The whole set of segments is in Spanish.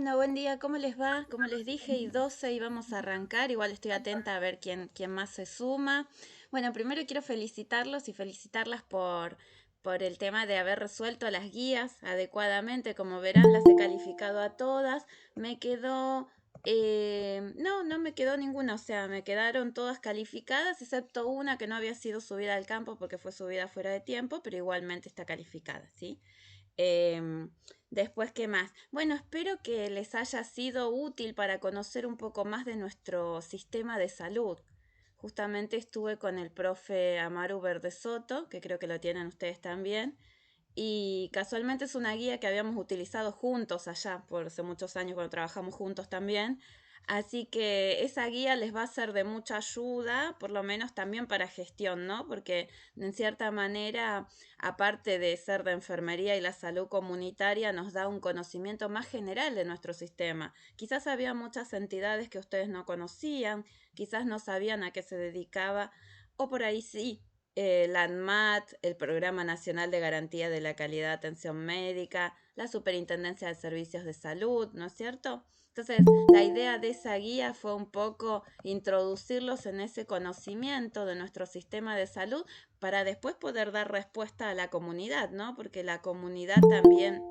Bueno, buen día, ¿cómo les va? Como les dije, y 12 y vamos a arrancar. Igual estoy atenta a ver quién más se suma. Bueno, primero quiero felicitarlos y felicitarlas por el tema de haber resuelto las guías adecuadamente. Como verán, las he calificado a todas. Me quedó... no me quedó ninguna, o sea, me quedaron todas calificadas, excepto una que no había sido subida al campo porque fue subida fuera de tiempo, pero igualmente está calificada, ¿sí? Em, Después, ¿qué más? Bueno, espero que les haya sido útil para conocer un poco más de nuestro sistema de salud. Justamente estuve con el profe Amaru Verde Soto, que creo que lo tienen ustedes también, y casualmente es una guía que habíamos utilizado juntos allá por hace muchos años cuando trabajamos juntos también. Así que esa guía les va a ser de mucha ayuda, por lo menos también para gestión, ¿no? Porque en cierta manera, aparte de ser de enfermería y la salud comunitaria, nos da un conocimiento más general de nuestro sistema. Quizás había muchas entidades que ustedes no conocían, quizás no sabían a qué se dedicaba, o por ahí sí, la ANMAT, el Programa Nacional de Garantía de la Calidad de Atención Médica, la Superintendencia de Servicios de Salud, ¿no es cierto? Entonces, la idea de esa guía fue un poco introducirlos en ese conocimiento de nuestro sistema de salud para después poder dar respuesta a la comunidad, ¿no? Porque la comunidad también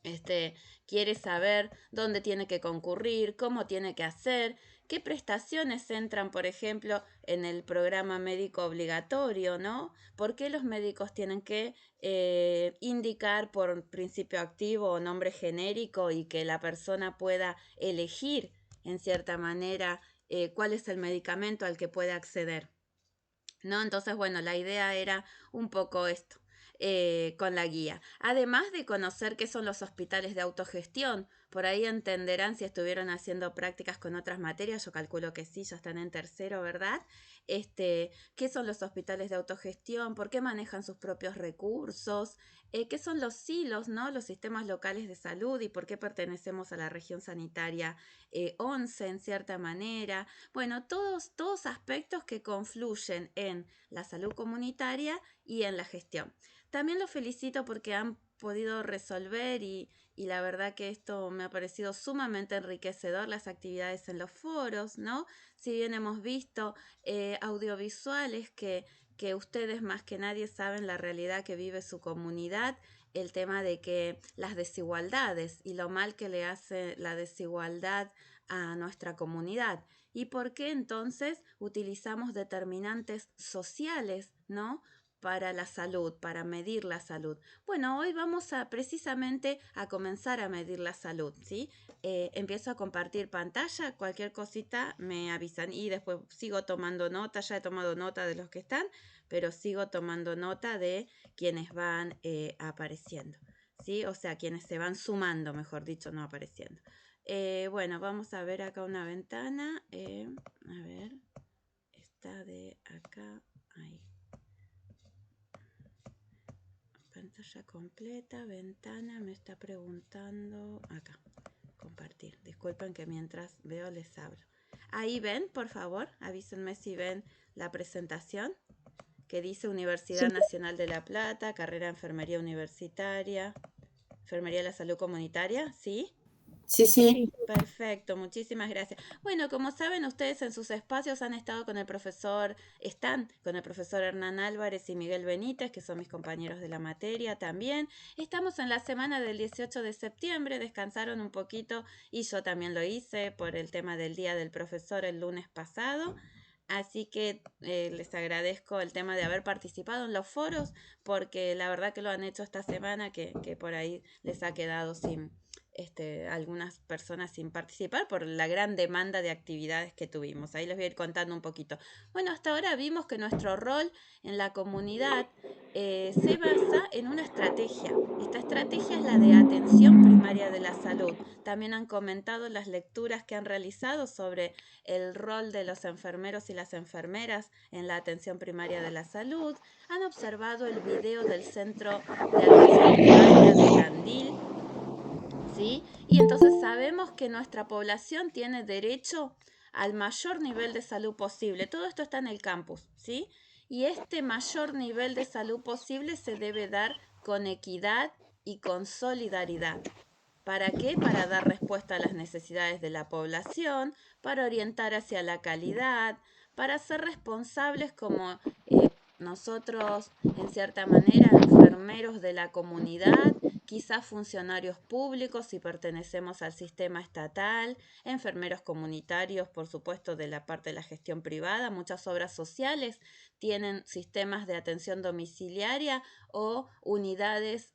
este, quiere saber dónde tiene que concurrir, cómo tiene que hacer, qué prestaciones entran, por ejemplo, en el programa médico obligatorio, ¿no? ¿Por qué los médicos tienen que indicar por principio activo o nombre genérico y que la persona pueda elegir, en cierta manera, cuál es el medicamento al que puede acceder? ¿No? Entonces, bueno, la idea era un poco esto. Con la guía. Además de conocer qué son los hospitales de autogestión, por ahí entenderán si estuvieron haciendo prácticas con otras materias, yo calculo que sí, ya están en tercero, ¿verdad? ¿Qué son los hospitales de autogestión? ¿Por qué manejan sus propios recursos? ¿Qué son los silos, ¿no? Los sistemas locales de salud y por qué pertenecemos a la región sanitaria 11 en cierta manera. Bueno, todos aspectos que confluyen en la salud comunitaria y en la gestión. También los felicito porque han podido resolver y la verdad que esto me ha parecido sumamente enriquecedor, las actividades en los foros, ¿no? Si bien hemos visto audiovisuales que ustedes más que nadie saben la realidad que vive su comunidad, el tema de que las desigualdades y lo mal que le hace la desigualdad a nuestra comunidad y por qué entonces utilizamos determinantes sociales, ¿no? Para la salud, para medir la salud. Bueno, hoy vamos a precisamente a comenzar a medir la salud, ¿sí? Empiezo a compartir pantalla, cualquier cosita me avisan y después sigo tomando nota, ya he tomado nota de los que están, pero sigo tomando nota de quienes van apareciendo, ¿sí? O sea, quienes se van sumando, mejor dicho, no apareciendo. Bueno, vamos a ver acá una ventana. A ver, está de acá, ahí. Pantalla completa, ventana, me está preguntando. Acá, compartir. Disculpen que mientras veo les hablo. Ahí ven, por favor, avísenme si ven la presentación que dice Universidad Sí, Nacional de La Plata, carrera de Enfermería Universitaria, Enfermería de la Salud Comunitaria, ¿sí? sí, sí. Perfecto, muchísimas gracias. Bueno, como saben, ustedes en sus espacios han estado con el profesor, están con el profesor Hernán Álvarez y Miguel Benítez, que son mis compañeros de la materia también. Estamos en la semana del 18 de septiembre, descansaron un poquito y yo también lo hice por el tema del Día del Profesor el lunes pasado. Así que les agradezco el tema de haber participado en los foros, porque la verdad que lo han hecho esta semana, que por ahí les ha quedado sin algunas personas sin participar por la gran demanda de actividades que tuvimos. Ahí les voy a ir contando un poquito. Bueno, hasta ahora vimos que nuestro rol en la comunidad se basa en una estrategia. Esta estrategia es la de atención primaria de la salud. También han comentado las lecturas que han realizado sobre el rol de los enfermeros y las enfermeras en la atención primaria de la salud. Han observado el video del Centro de Atención Primaria de Tandil, ¿sí? Y entonces sabemos que nuestra población tiene derecho al mayor nivel de salud posible. Todo esto está en el campus, ¿sí? Y este mayor nivel de salud posible se debe dar con equidad y con solidaridad. ¿Para qué? Para dar respuesta a las necesidades de la población, para orientar hacia la calidad, para ser responsables como nosotros, en cierta manera, enfermeros de la comunidad, quizás funcionarios públicos si pertenecemos al sistema estatal, enfermeros comunitarios, por supuesto, de la parte de la gestión privada. Muchas obras sociales tienen sistemas de atención domiciliaria o unidades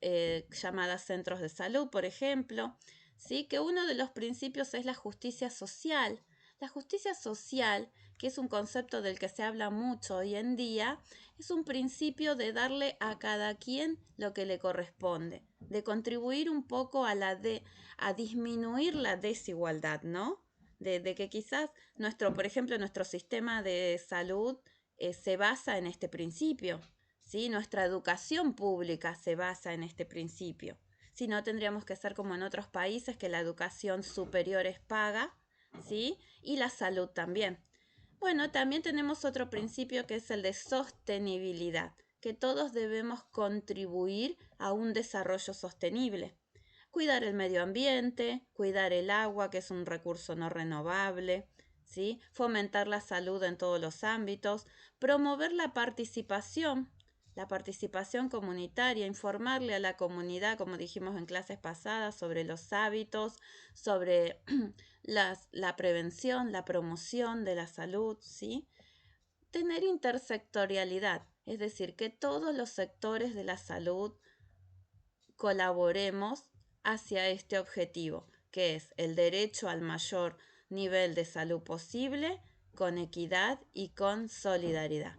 llamadas centros de salud, por ejemplo. ¿Sí? Que uno de los principios es la justicia social. La justicia social, que es un concepto del que se habla mucho hoy en día, es un principio de darle a cada quien lo que le corresponde, de contribuir un poco a disminuir la desigualdad, ¿no? De que quizás por ejemplo, nuestro sistema de salud se basa en este principio, ¿sí? Nuestra educación pública se basa en este principio. Si no, tendríamos que ser como en otros países, que la educación superior es paga, ¿sí? Y la salud también. Bueno, también tenemos otro principio que es el de sostenibilidad, que todos debemos contribuir a un desarrollo sostenible. Cuidar el medio ambiente, cuidar el agua, que es un recurso no renovable, ¿sí? Fomentar la salud en todos los ámbitos, promover la participación comunitaria, informarle a la comunidad, como dijimos en clases pasadas, sobre los hábitos, sobre la prevención, la promoción de la salud, ¿sí? Tener intersectorialidad, es decir, que todos los sectores de la salud colaboremos hacia este objetivo, que es el derecho al mayor nivel de salud posible, con equidad y con solidaridad.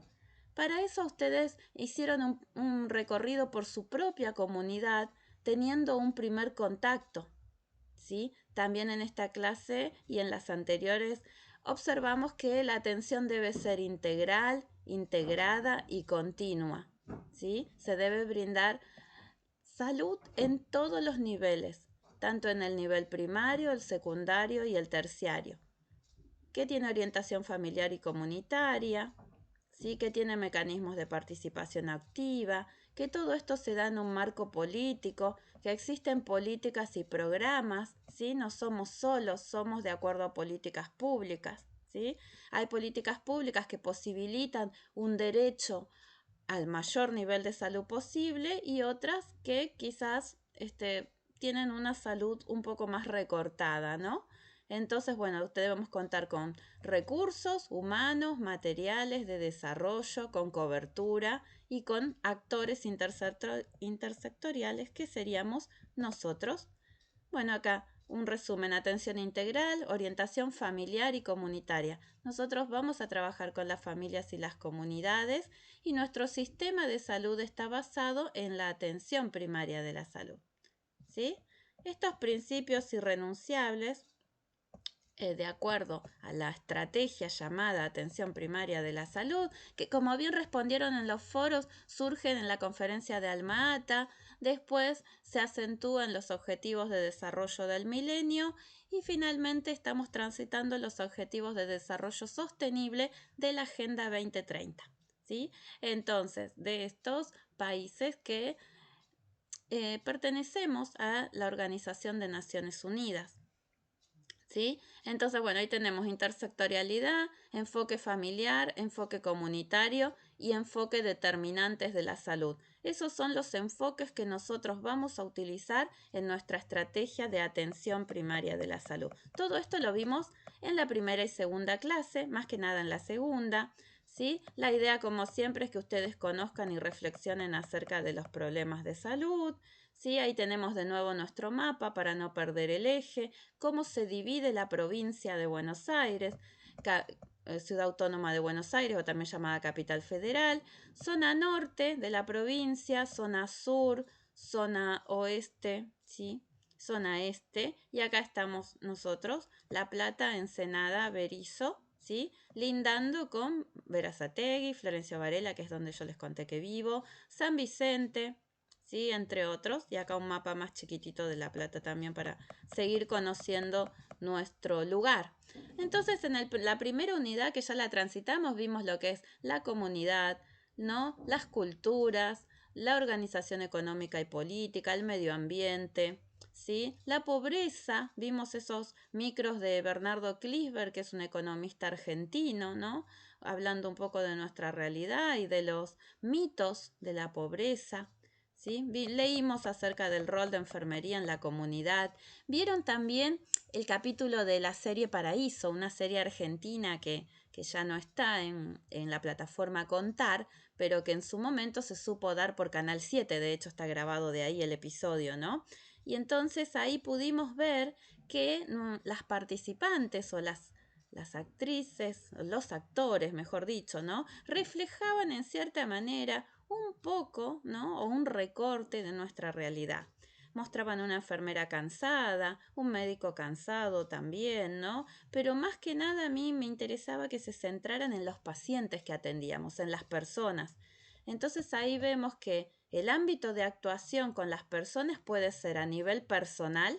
Para eso ustedes hicieron un recorrido por su propia comunidad, teniendo un primer contacto, ¿sí? También en esta clase y en las anteriores observamos que la atención debe ser integral, integrada y continua, ¿sí? Se debe brindar salud en todos los niveles, tanto en el nivel primario, el secundario y el terciario, que tiene orientación familiar y comunitaria, ¿sí? Que tiene mecanismos de participación activa, que todo esto se da en un marco político, que existen políticas y programas, ¿sí? No somos solos, somos de acuerdo a políticas públicas, ¿sí? Hay políticas públicas que posibilitan un derecho al mayor nivel de salud posible y otras que quizás tienen una salud un poco más recortada, ¿no? Entonces, bueno, debemos contar con recursos humanos, materiales de desarrollo, con cobertura y con actores intersectoriales que seríamos nosotros. Bueno, acá un resumen: atención integral, orientación familiar y comunitaria. Nosotros vamos a trabajar con las familias y las comunidades, y nuestro sistema de salud está basado en la atención primaria de la salud, ¿sí? Estos principios irrenunciables, de acuerdo a la estrategia llamada atención primaria de la salud, que como bien respondieron en los foros, surgen en la conferencia de Alma-Ata, después se acentúan los objetivos de desarrollo del milenio y finalmente estamos transitando los objetivos de desarrollo sostenible de la Agenda 2030, ¿sí? Entonces, de estos países que pertenecemos a la Organización de Naciones Unidas, ¿sí? Entonces, bueno, ahí tenemos intersectorialidad, enfoque familiar, enfoque comunitario y enfoque determinantes de la salud. Esos son los enfoques que nosotros vamos a utilizar en nuestra estrategia de atención primaria de la salud. Todo esto lo vimos en la primera y segunda clase, más que nada en la segunda, ¿sí? La idea, como siempre, es que ustedes conozcan y reflexionen acerca de los problemas de salud, ¿sí? Ahí tenemos de nuevo nuestro mapa para no perder el eje, cómo se divide la provincia de Buenos Aires, Ciudad Autónoma de Buenos Aires, o también llamada Capital Federal, zona norte de la provincia, zona sur, zona oeste, ¿sí? Zona este, y acá estamos nosotros, La Plata, Ensenada, Berizo, ¿sí? Lindando con Berazategui, Florencio Varela, que es donde yo les conté que vivo, San Vicente, ¿sí? Entre otros, y acá un mapa más chiquitito de La Plata también para seguir conociendo nuestro lugar. Entonces, en la primera unidad que ya la transitamos, vimos lo que es la comunidad, ¿no? Las culturas, la organización económica y política, el medio ambiente, ¿sí? La pobreza, vimos esos micros de Bernardo Klinsberg, que es un economista argentino, ¿no? Hablando un poco de nuestra realidad y de los mitos de la pobreza. ¿Sí? Leímos acerca del rol de enfermería en la comunidad. Vieron también el capítulo de la serie Paraíso, una serie argentina que ya no está en la plataforma Contar, pero que en su momento se supo dar por Canal 7, de hecho está grabado de ahí el episodio, ¿no? Y entonces ahí pudimos ver que las participantes o las actrices, los actores, mejor dicho, ¿no? Reflejaban en cierta manera un poco, ¿no? O un recorte de nuestra realidad. Mostraban una enfermera cansada, un médico cansado también, ¿no? Pero más que nada a mí me interesaba que se centraran en los pacientes que atendíamos, en las personas. Entonces ahí vemos que el ámbito de actuación con las personas puede ser a nivel personal,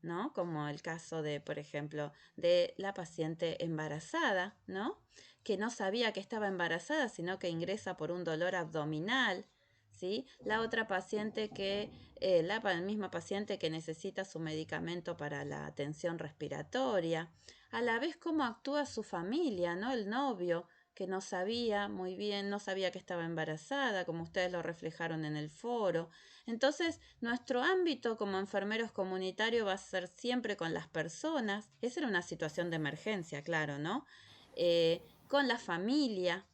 ¿no? Como el caso de, por ejemplo, de la paciente embarazada, ¿no? Que no sabía que estaba embarazada, sino que ingresa por un dolor abdominal, ¿sí? La otra paciente la misma paciente que necesita su medicamento para la atención respiratoria, a la vez cómo actúa su familia, ¿no? El novio, que no sabía muy bien, no sabía que estaba embarazada, como ustedes lo reflejaron en el foro. Entonces, nuestro ámbito como enfermeros comunitarios va a ser siempre con las personas. Esa era una situación de emergencia, claro, ¿no? Con la familia,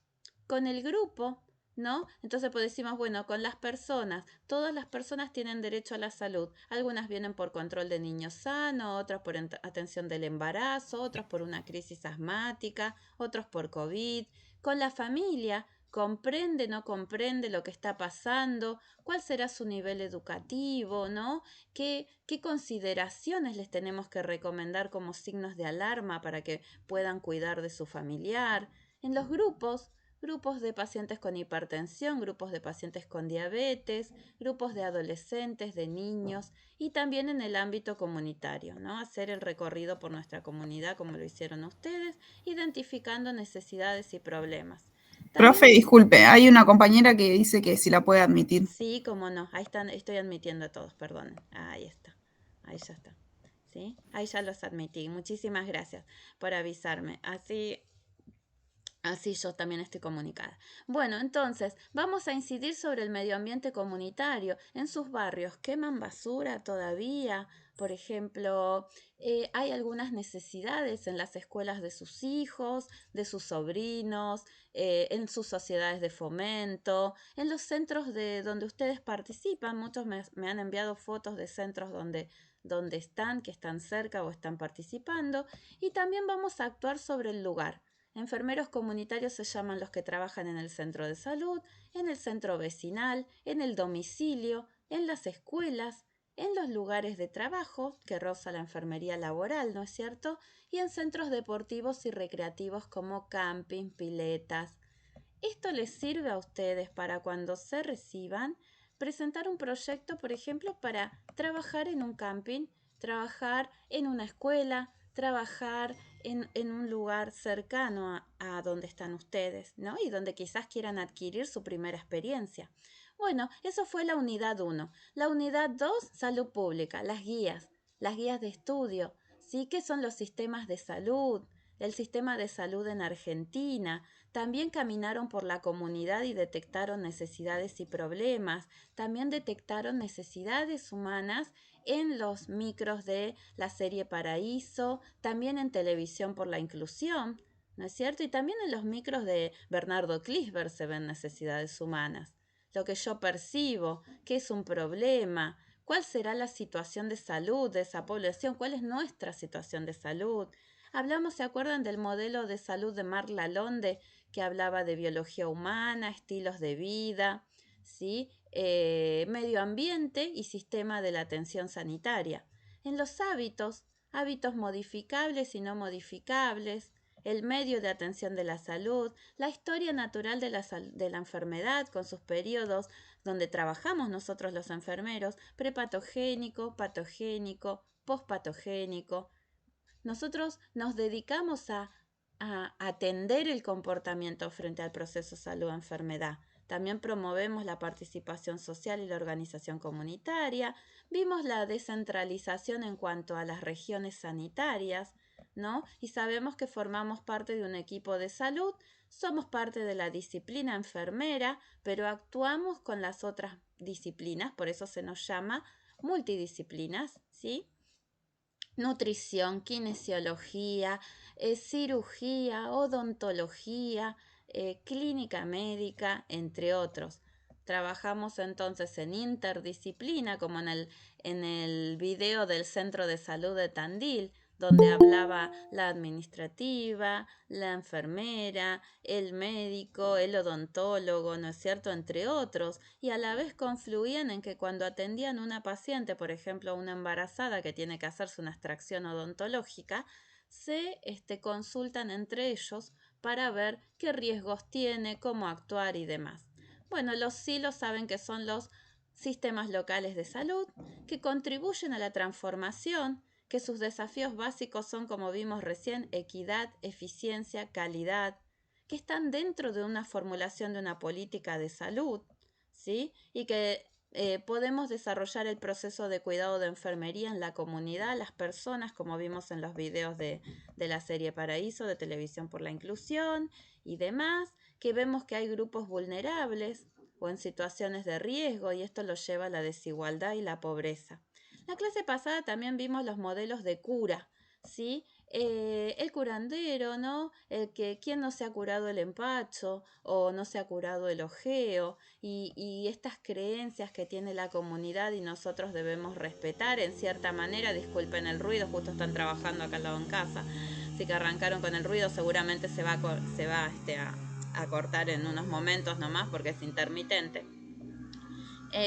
con el grupo, ¿no? Entonces pues decimos, bueno, con las personas, todas las personas tienen derecho a la salud. Algunas vienen por control de niños sanos, otras por atención del embarazo, otras por una crisis asmática, otros por COVID. Con la familia, comprende, no comprende lo que está pasando, cuál será su nivel educativo, ¿no? ¿Qué consideraciones les tenemos que recomendar como signos de alarma para que puedan cuidar de su familiar? En los grupos de pacientes con hipertensión, grupos de pacientes con diabetes, grupos de adolescentes, de niños y también en el ámbito comunitario, ¿no? Hacer el recorrido por nuestra comunidad como lo hicieron ustedes, identificando necesidades y problemas. También, Profe, disculpe, hay una compañera que dice que si la puede admitir. sí, como no, ahí están, estoy admitiendo a todos, perdonen, ahí está, ahí ya está. ¿Sí? Ahí ya los admití. Muchísimas gracias por avisarme. Así yo también estoy comunicada. Bueno, entonces vamos a incidir sobre el medio ambiente comunitario. En sus barrios, ¿queman basura todavía? Por ejemplo, hay algunas necesidades en las escuelas de sus hijos, de sus sobrinos, en sus sociedades de fomento, en los centros de donde ustedes participan. Muchos me han enviado fotos de centros donde están, que están cerca o están participando. Y también vamos a actuar sobre el lugar. Enfermeros comunitarios se llaman los que trabajan en el centro de salud, en el centro vecinal, en el domicilio, en las escuelas, en los lugares de trabajo, que roza la enfermería laboral, ¿no es cierto? Y en centros deportivos y recreativos como camping, piletas. Esto les sirve a ustedes para cuando se reciban presentar un proyecto, por ejemplo, para trabajar en un camping, trabajar en una escuela, trabajar en un lugar cercano a donde están ustedes, ¿no? Y donde quizás quieran adquirir su primera experiencia. Bueno, eso fue la unidad 1. La unidad 2, salud pública, las guías de estudio, ¿sí? ¿Qué son los sistemas de salud? El sistema de salud en Argentina. También caminaron por la comunidad y detectaron necesidades y problemas. También detectaron necesidades humanas en los micros de la serie Paraíso, también en Televisión por la Inclusión, ¿no es cierto? Y también en los micros de Bernardo Klinsberg se ven necesidades humanas. Lo que yo percibo, qué es un problema, cuál será la situación de salud de esa población, cuál es nuestra situación de salud. Hablamos, ¿se acuerdan del modelo de salud de Marc Lalonde, que hablaba de biología humana, estilos de vida, ¿sí? Medio ambiente y sistema de la atención sanitaria? En los hábitos, hábitos modificables y no modificables, el medio de atención de la salud, la historia natural de la enfermedad con sus periodos donde trabajamos nosotros los enfermeros, prepatogénico, patogénico, pospatogénico. Nosotros nos dedicamos a a atender el comportamiento frente al proceso salud-enfermedad. También promovemos la participación social y la organización comunitaria. Vimos la descentralización en cuanto a las regiones sanitarias, ¿no? Y sabemos que formamos parte de un equipo de salud, somos parte de la disciplina enfermera, pero actuamos con las otras disciplinas, por eso se nos llama multidisciplinas, ¿sí? Nutrición, kinesiología, cirugía, odontología, clínica médica, entre otros. Trabajamos entonces en interdisciplina, como en el video del Centro de Salud de Tandil, donde hablaba la administrativa, la enfermera, el médico, el odontólogo, ¿no es cierto?, entre otros, y a la vez confluían en que cuando atendían una paciente, por ejemplo, una embarazada que tiene que hacerse una extracción odontológica, se consultan entre ellos para ver qué riesgos tiene, cómo actuar y demás. Bueno, los silos saben que son los sistemas locales de salud que contribuyen a la transformación, que sus desafíos básicos son, como vimos recién, equidad, eficiencia, calidad, que están dentro de una formulación de una política de salud, ¿sí? Y que podemos desarrollar el proceso de cuidado de enfermería en la comunidad, las personas, como vimos en los videos de la serie Paraíso, de Televisión por la Inclusión y demás, que vemos que hay grupos vulnerables o en situaciones de riesgo y esto los lleva a la desigualdad y la pobreza. La clase pasada también vimos los modelos de cura, ¿sí? El curandero, ¿no? Quien no se ha curado el empacho o no se ha curado el ojeo y estas creencias que tiene la comunidad y nosotros debemos respetar en cierta manera. Disculpen el ruido, justo están trabajando acá al lado en casa, así que arrancaron con el ruido, seguramente se va a cortar en unos momentos nomás porque es intermitente.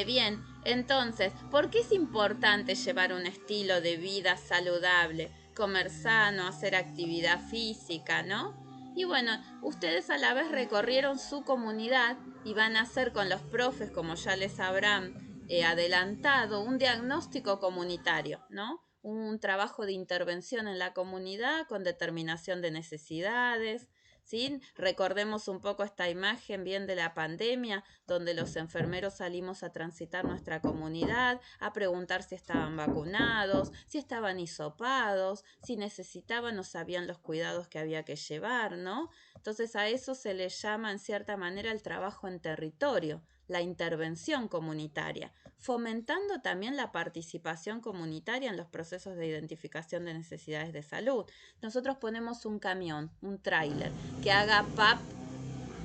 Bien, entonces, ¿por qué es importante llevar un estilo de vida saludable? Comer sano, hacer actividad física, ¿no? Y bueno, ustedes a la vez recorrieron su comunidad y van a hacer con los profes, como ya les habrán adelantado, un diagnóstico comunitario, ¿no? Un trabajo de intervención en la comunidad con determinación de necesidades, ¿sí? Recordemos un poco esta imagen bien de la pandemia, donde los enfermeros salimos a transitar nuestra comunidad, a preguntar si estaban vacunados, si estaban hisopados, si necesitaban o sabían los cuidados que había que llevar, ¿no? Entonces a eso se le llama en cierta manera el trabajo en territorio, la intervención comunitaria, fomentando también la participación comunitaria en los procesos de identificación de necesidades de salud. Nosotros ponemos un camión, un tráiler, que haga PAP,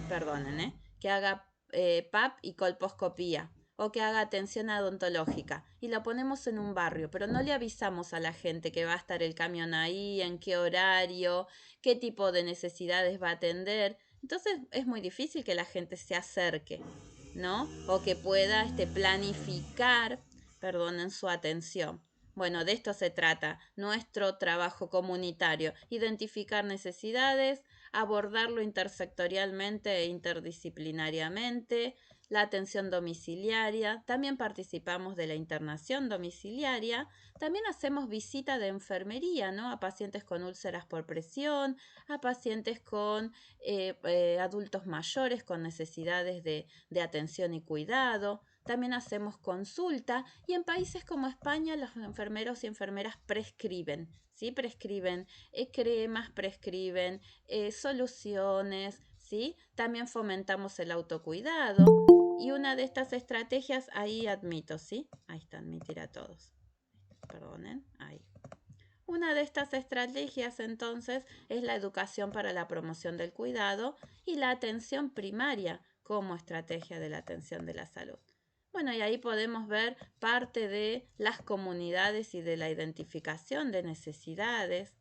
perdonen, que haga PAP y colposcopía o que haga atención odontológica y lo ponemos en un barrio, pero no le avisamos a la gente que va a estar el camión ahí, en qué horario, qué tipo de necesidades va a atender. Entonces es muy difícil que la gente se acerque, ¿no? O que pueda planificar, perdonen, su atención. Bueno, de esto se trata nuestro trabajo comunitario, identificar necesidades, abordarlo intersectorialmente e interdisciplinariamente, la atención domiciliaria, también participamos de la internación domiciliaria, también hacemos visita de enfermería, ¿no? A pacientes con úlceras por presión, a pacientes con adultos mayores con necesidades de atención y cuidado. También hacemos consulta y en países como España los enfermeros y enfermeras prescriben, ¿sí? Prescriben cremas, prescriben soluciones, ¿sí? También fomentamos el autocuidado y una de estas estrategias, ahí admito, ¿sí? Ahí está, admitir a todos. Perdonen, ahí. Una de estas estrategias entonces es la educación para la promoción del cuidado y la atención primaria como estrategia de la atención de la salud. Bueno, y ahí podemos ver parte de las comunidades y de la identificación de necesidades.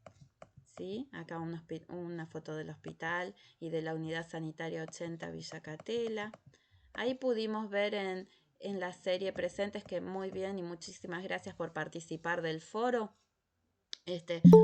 ¿Sí? Acá una foto del hospital y de la unidad sanitaria 80 Villa Catela. Ahí pudimos ver en la serie Presentes, que muy bien y muchísimas gracias por participar del foro.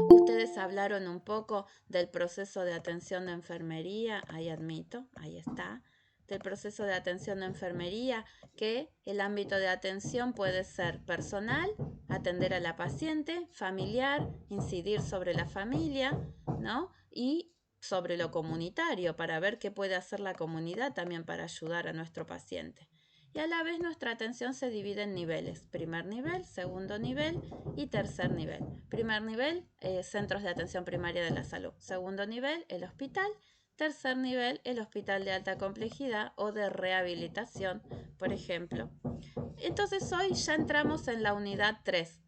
Ustedes hablaron un poco del proceso de atención de enfermería, ahí admito, ahí está, del proceso de atención de enfermería, que el ámbito de atención puede ser personal, atender a la paciente, familiar, incidir sobre la familia, ¿no? Y sobre lo comunitario para ver qué puede hacer la comunidad también para ayudar a nuestro paciente. Y a la vez nuestra atención se divide en niveles: primer nivel, segundo nivel y tercer nivel. Primer nivel, centros de atención primaria de la salud. Segundo nivel, el hospital. Tercer nivel, el hospital de alta complejidad o de rehabilitación, por ejemplo. Entonces hoy ya entramos en la unidad 3,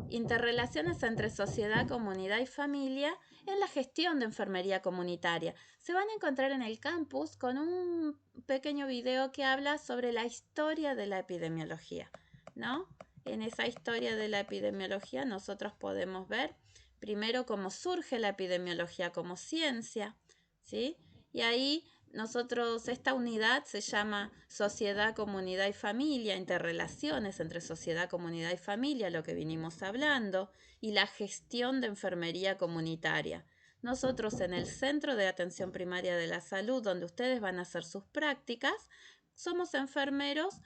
interrelaciones entre sociedad, comunidad y familia en la gestión de enfermería comunitaria. Se van a encontrar en el campus con un pequeño video que habla sobre la historia de la epidemiología, ¿no? En esa historia de la epidemiología nosotros podemos ver primero cómo surge la epidemiología como ciencia, ¿sí? Y ahí nosotros, esta unidad se llama Sociedad, Comunidad y Familia, interrelaciones entre sociedad, comunidad y familia, lo que vinimos hablando, y la gestión de enfermería comunitaria. Nosotros en el Centro de Atención Primaria de la Salud, donde ustedes van a hacer sus prácticas, somos enfermeros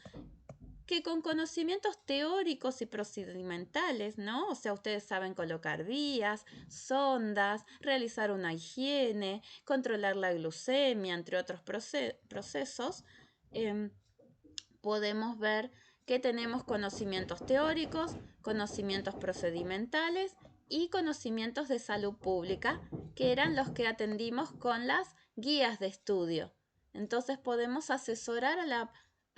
que con conocimientos teóricos y procedimentales, ¿no? O sea, ustedes saben colocar vías, sondas, realizar una higiene, controlar la glucemia, entre otros procesos. Podemos ver que tenemos conocimientos teóricos, conocimientos procedimentales y conocimientos de salud pública, que eran los que atendimos con las guías de estudio. Entonces podemos asesorar a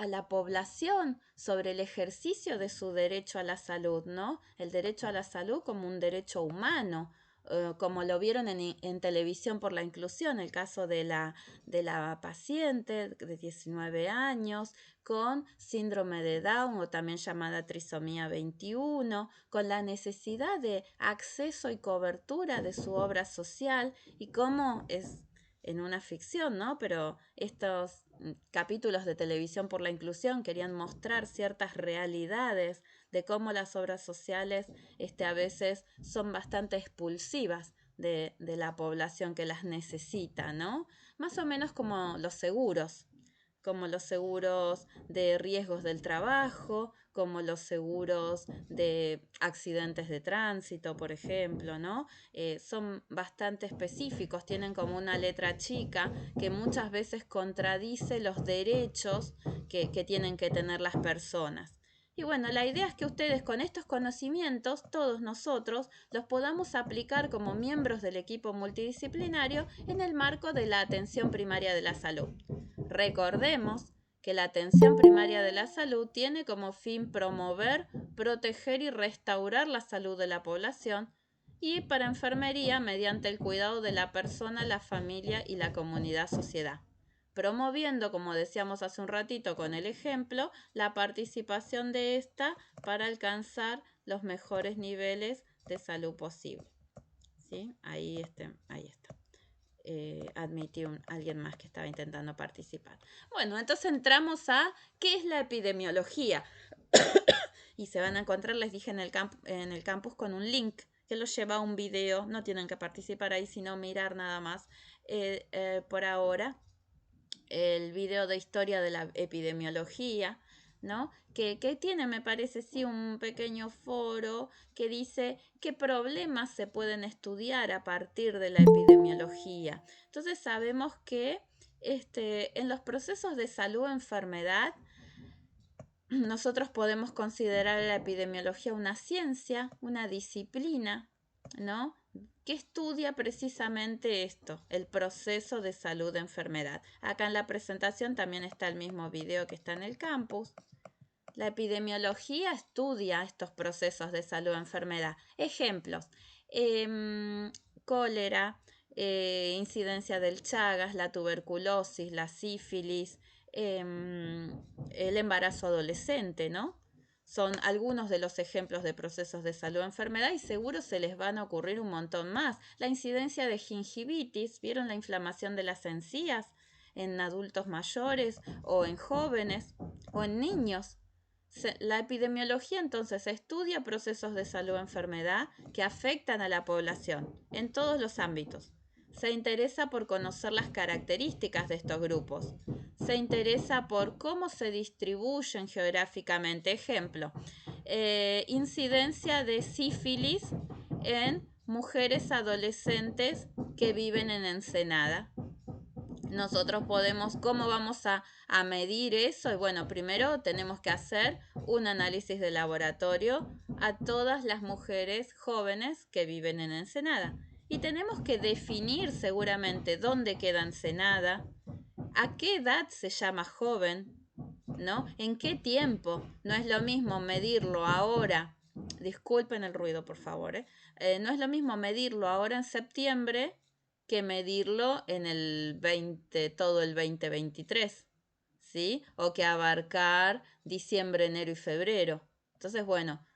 la población sobre el ejercicio de su derecho a la salud, ¿no? El derecho a la salud como un derecho humano, como lo vieron en televisión por la inclusión, el caso de la paciente de 19 años con síndrome de Down o también llamada trisomía 21, con la necesidad de acceso y cobertura de su obra social y cómo es en una ficción, ¿no? Pero estos capítulos de televisión por la inclusión querían mostrar ciertas realidades de cómo las obras sociales a veces son bastante expulsivas de la población que las necesita, ¿no? Más o menos como los seguros de riesgos del trabajo, como los seguros de accidentes de tránsito, por ejemplo, ¿no? Son bastante específicos, tienen como una letra chica que muchas veces contradice los derechos que tienen que tener las personas. Y bueno, la idea es que ustedes con estos conocimientos, todos nosotros, los podamos aplicar como miembros del equipo multidisciplinario en el marco de la atención primaria de la salud. Recordemos que la atención primaria de la salud tiene como fin promover, proteger y restaurar la salud de la población, y para enfermería mediante el cuidado de la persona, la familia y la comunidad sociedad, promoviendo, como decíamos hace un ratito con el ejemplo, la participación de esta para alcanzar los mejores niveles de salud posible. ¿Sí? Ahí está. Admití alguien más que estaba intentando participar. Bueno, entonces entramos a qué es la epidemiología. Y se van a encontrar, les dije, en el campus con un link que los lleva a un video. No tienen que participar ahí, sino mirar nada más por ahora el video de historia de la epidemiología, ¿no? Que tiene, me parece, sí, un pequeño foro que dice qué problemas se pueden estudiar a partir de la epidemiología. Entonces sabemos que en los procesos de salud o enfermedad, nosotros podemos considerar la epidemiología una ciencia, una disciplina, ¿no? Que estudia precisamente esto, el proceso de salud de enfermedad. Acá en la presentación también está el mismo video que está en el campus. La epidemiología estudia estos procesos de salud de enfermedad. Ejemplos: cólera, incidencia del Chagas, la tuberculosis, la sífilis, el embarazo adolescente, ¿no? Son algunos de los ejemplos de procesos de salud o enfermedad y seguro se les van a ocurrir un montón más. La incidencia de gingivitis, ¿vieron la inflamación de las encías en adultos mayores o en jóvenes o en niños? La epidemiología entonces estudia procesos de salud o enfermedad que afectan a la población en todos los ámbitos. Se interesa por conocer las características de estos grupos. Se interesa por cómo se distribuyen geográficamente. Ejemplo, incidencia de sífilis en mujeres adolescentes que viven en Ensenada. Nosotros ¿cómo vamos a medir eso? Y bueno, primero tenemos que hacer un análisis de laboratorio a todas las mujeres jóvenes que viven en Ensenada. Y tenemos que definir seguramente dónde queda Ensenada, a qué edad se llama joven, ¿no? ¿En qué tiempo? No es lo mismo medirlo ahora, disculpen el ruido por favor, no es lo mismo medirlo ahora en septiembre que medirlo en el 20, todo el 2023, ¿sí? O que abarcar diciembre, enero y febrero. Entonces, bueno,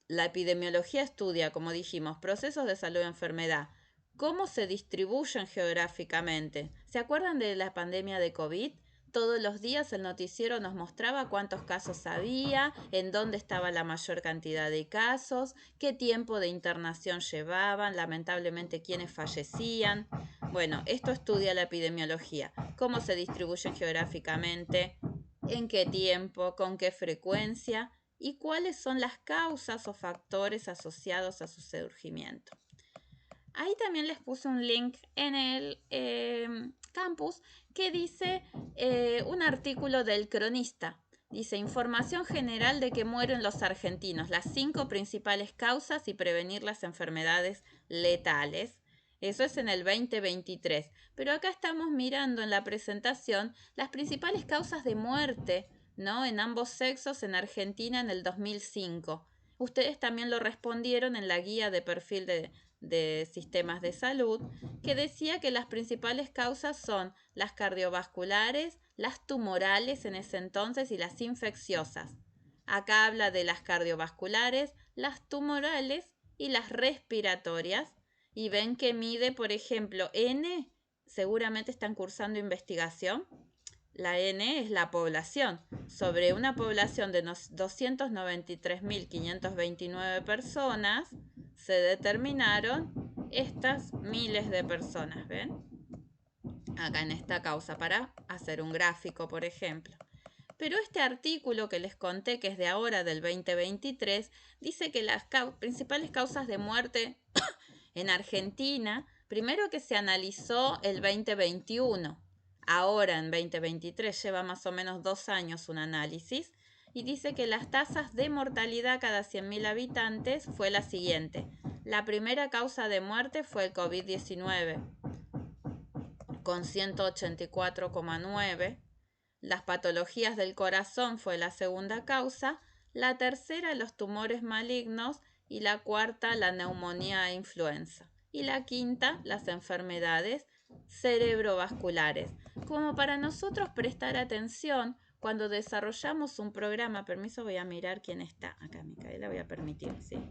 la epidemiología estudia, como dijimos, procesos de salud y enfermedad, cómo se distribuyen geográficamente. ¿Se acuerdan de la pandemia de COVID? Todos los días el noticiero nos mostraba cuántos casos había, en dónde estaba la mayor cantidad de casos, qué tiempo de internación llevaban, lamentablemente quiénes fallecían. Bueno, esto estudia la epidemiología, cómo se distribuyen geográficamente, en qué tiempo, con qué frecuencia y cuáles son las causas o factores asociados a su surgimiento. Ahí también les puse un link en el campus que dice un artículo del Cronista. Dice, información general de que mueren los argentinos, las 5 principales causas y prevenir las enfermedades letales. Eso es en el 2023. Pero acá estamos mirando en la presentación las principales causas de muerte, ¿no? En ambos sexos en Argentina en el 2005. Ustedes también lo respondieron en la guía de perfil de sistemas de salud, que decía que las principales causas son las cardiovasculares, las tumorales en ese entonces y las infecciosas. Acá habla de las cardiovasculares, las tumorales y las respiratorias. Y ven que mide, por ejemplo, N, seguramente están cursando investigación. La N es la población. Sobre una población de 293.529 personas, se determinaron estas miles de personas, ¿ven? Acá en esta causa para hacer un gráfico, por ejemplo. Pero este artículo que les conté, que es de ahora, del 2023, dice que las principales causas de muerte en Argentina, primero que se analizó el 2021, ahora en 2023 lleva más o menos 2 años un análisis, y dice que las tasas de mortalidad cada 100.000 habitantes fue la siguiente. La primera causa de muerte fue el COVID-19, con 184,9. Las patologías del corazón fue la segunda causa, la tercera los tumores malignos y la cuarta la neumonía e influenza. Y la quinta las enfermedades cerebrovasculares. Como para nosotros prestar atención cuando desarrollamos un programa, permiso, voy a mirar quién está acá, Micaela, voy a permitir, sí.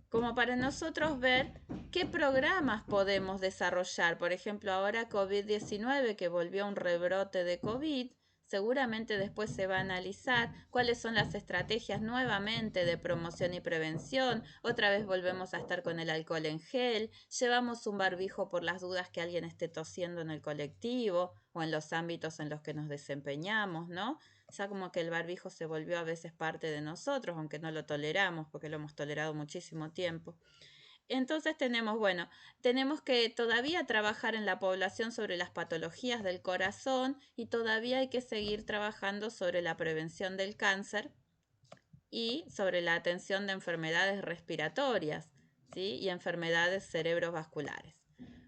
Como para nosotros ver qué programas podemos desarrollar. Por ejemplo, ahora COVID-19, que volvió a un rebrote de COVID, seguramente después se va a analizar cuáles son las estrategias nuevamente de promoción y prevención. Otra vez volvemos a estar con el alcohol en gel. Llevamos un barbijo por las dudas que alguien esté tosiendo en el colectivo o en los ámbitos en los que nos desempeñamos, ¿no? Ya como que el barbijo se volvió a veces parte de nosotros, aunque no lo toleramos, porque lo hemos tolerado muchísimo tiempo. Entonces tenemos que todavía trabajar en la población sobre las patologías del corazón y todavía hay que seguir trabajando sobre la prevención del cáncer y sobre la atención de enfermedades respiratorias, ¿sí? Y enfermedades cerebrovasculares.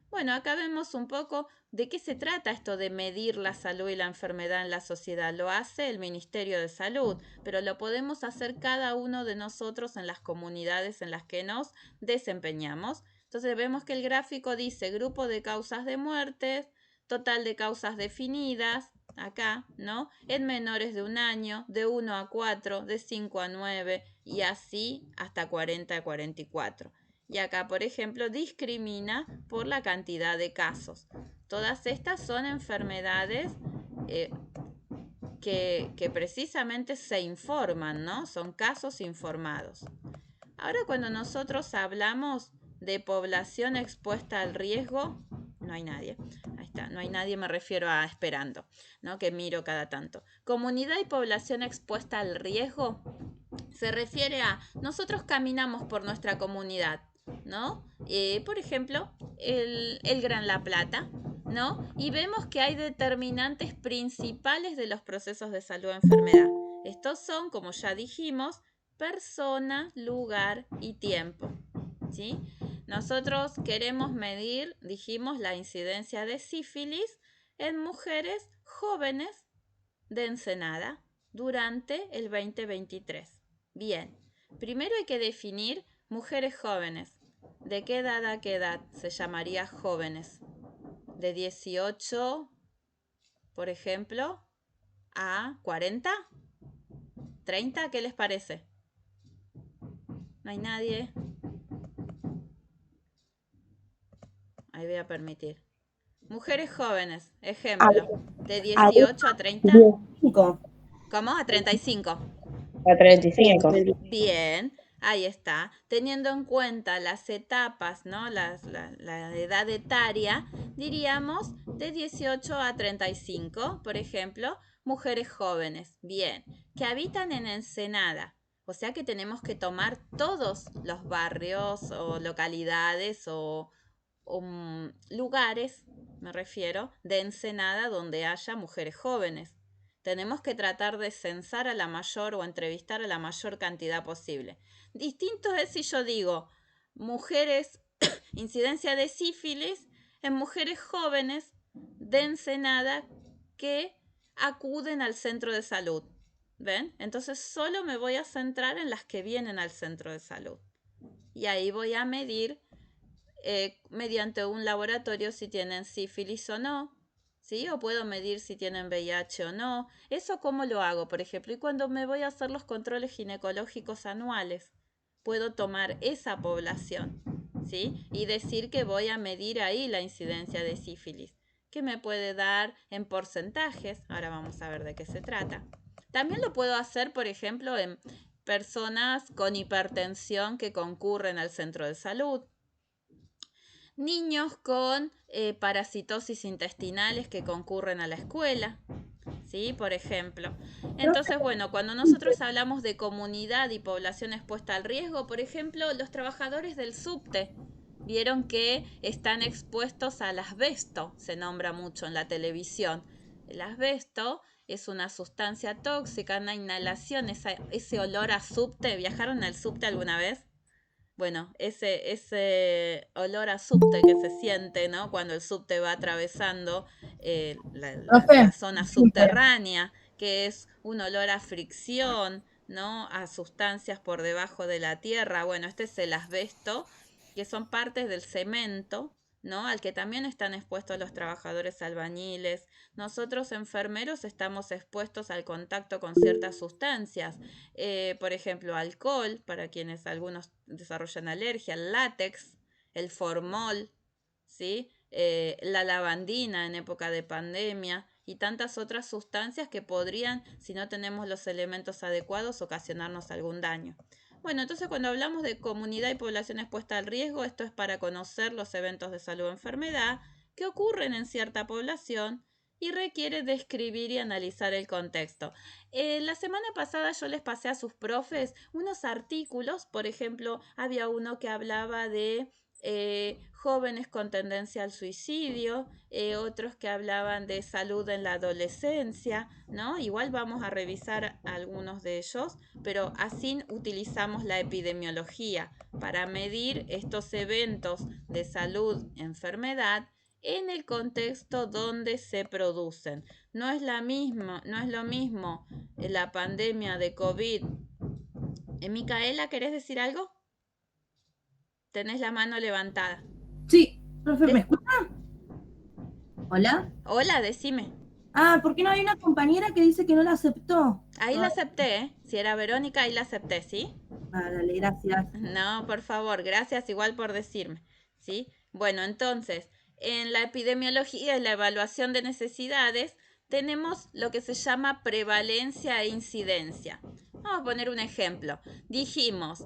Bueno, acá vemos un poco de qué se trata esto de medir la salud y la enfermedad en la sociedad. Lo hace el Ministerio de Salud, pero lo podemos hacer cada uno de nosotros en las comunidades en las que nos desempeñamos. Entonces vemos que el gráfico dice grupo de causas de muerte, total de causas definidas, acá, ¿no? En menores de 1 año, de 1 a 4, de 5 a 9 y así hasta 40 a 44. Y acá, por ejemplo, discrimina por la cantidad de casos. Todas estas son enfermedades que precisamente se informan, ¿no? Son casos informados. Ahora, cuando nosotros hablamos de población expuesta al riesgo, no hay nadie. Ahí está, no hay nadie, me refiero a esperando, ¿no? Que miro cada tanto. Comunidad y población expuesta al riesgo se refiere a nosotros caminamos por nuestra comunidad. ¿no? Por ejemplo, el Gran La Plata, ¿no? Y vemos que hay determinantes principales de los procesos de salud o enfermedad. Estos son, como ya dijimos, persona, lugar y tiempo, ¿sí? Nosotros queremos medir, dijimos, la incidencia de sífilis en mujeres jóvenes de Ensenada durante el 2023. Bien, primero hay que definir mujeres jóvenes. ¿De qué edad a qué edad se llamaría jóvenes? De 18, por ejemplo, a 40, 30, ¿qué les parece? ¿No hay nadie? Ahí voy a permitir. Mujeres jóvenes, A, ejemplo, de a 18 a 30. 15, ¿Cómo? A 35. a 35. Bien, ahí está. Teniendo en cuenta las etapas, ¿no? La edad etaria, diríamos de 18 a 35, por ejemplo, mujeres jóvenes, bien, que habitan en Ensenada. O sea que tenemos que tomar todos los barrios o localidades o lugares, me refiero, de Ensenada donde haya mujeres jóvenes. Tenemos que tratar de censar a la mayor o entrevistar a la mayor cantidad posible. Distinto es si yo digo mujeres, incidencia de sífilis en mujeres jóvenes de Ensenada que acuden al centro de salud. ¿Ven? Entonces solo me voy a centrar en las que vienen al centro de salud. Y ahí voy a medir mediante un laboratorio si tienen sífilis o no, ¿sí? O puedo medir si tienen VIH o no. ¿Eso cómo lo hago, por ejemplo? Y cuando me voy a hacer los controles ginecológicos anuales, puedo tomar esa población, ¿sí? Y decir que voy a medir ahí la incidencia de sífilis, que me puede dar en porcentajes. Ahora vamos a ver de qué se trata. También lo puedo hacer, por ejemplo, en personas con hipertensión que concurren al centro de salud, niños con parasitosis intestinales que concurren a la escuela, ¿sí? Por ejemplo. Entonces, bueno, cuando nosotros hablamos de comunidad y población expuesta al riesgo, por ejemplo, los trabajadores del subte vieron que están expuestos al asbesto, se nombra mucho en la televisión. El asbesto es una sustancia tóxica, una inhalación, ese olor a subte. ¿Viajaron al subte alguna vez? Bueno, ese olor a subte que se siente, ¿no? Cuando el subte va atravesando la Profe, zona disculpe. subterránea, que es un olor a fricción, ¿no? A sustancias por debajo de la tierra. Bueno, este es el asbesto, que son partes del cemento, ¿no? Al que también están expuestos los trabajadores albañiles. Nosotros enfermeros estamos expuestos al contacto con ciertas sustancias, por ejemplo, alcohol, para quienes algunos desarrollan alergia, el látex, el formol, ¿sí? La lavandina en época de pandemia y tantas otras sustancias que podrían, si no tenemos los elementos adecuados, ocasionarnos algún daño. Bueno, entonces cuando hablamos de comunidad y población expuesta al riesgo, esto es para conocer los eventos de salud o enfermedad que ocurren en cierta población y requiere describir y analizar el contexto. La semana pasada yo les pasé a sus profes unos artículos, por ejemplo, había uno que hablaba de jóvenes con tendencia al suicidio, otros que hablaban de salud en la adolescencia, ¿no? Igual vamos a revisar algunos de ellos, pero así utilizamos la epidemiología para medir estos eventos de salud, enfermedad en el contexto donde se producen. No es lo mismo la pandemia de COVID. Micaela, ¿querés decir algo? Tenés la mano levantada. Sí, profe, ¿me De- escucha? Hola. Hola, decime. Ah, ¿por qué no hay una compañera que dice que no la aceptó? Ahí la acepté, ¿eh? Si era Verónica, ahí la acepté, ¿sí? Ah, dale, gracias. No, por favor, gracias igual por decirme, ¿sí? Bueno, entonces, en la epidemiología y la evaluación de necesidades tenemos lo que se llama prevalencia e incidencia. Vamos a poner un ejemplo. Dijimos,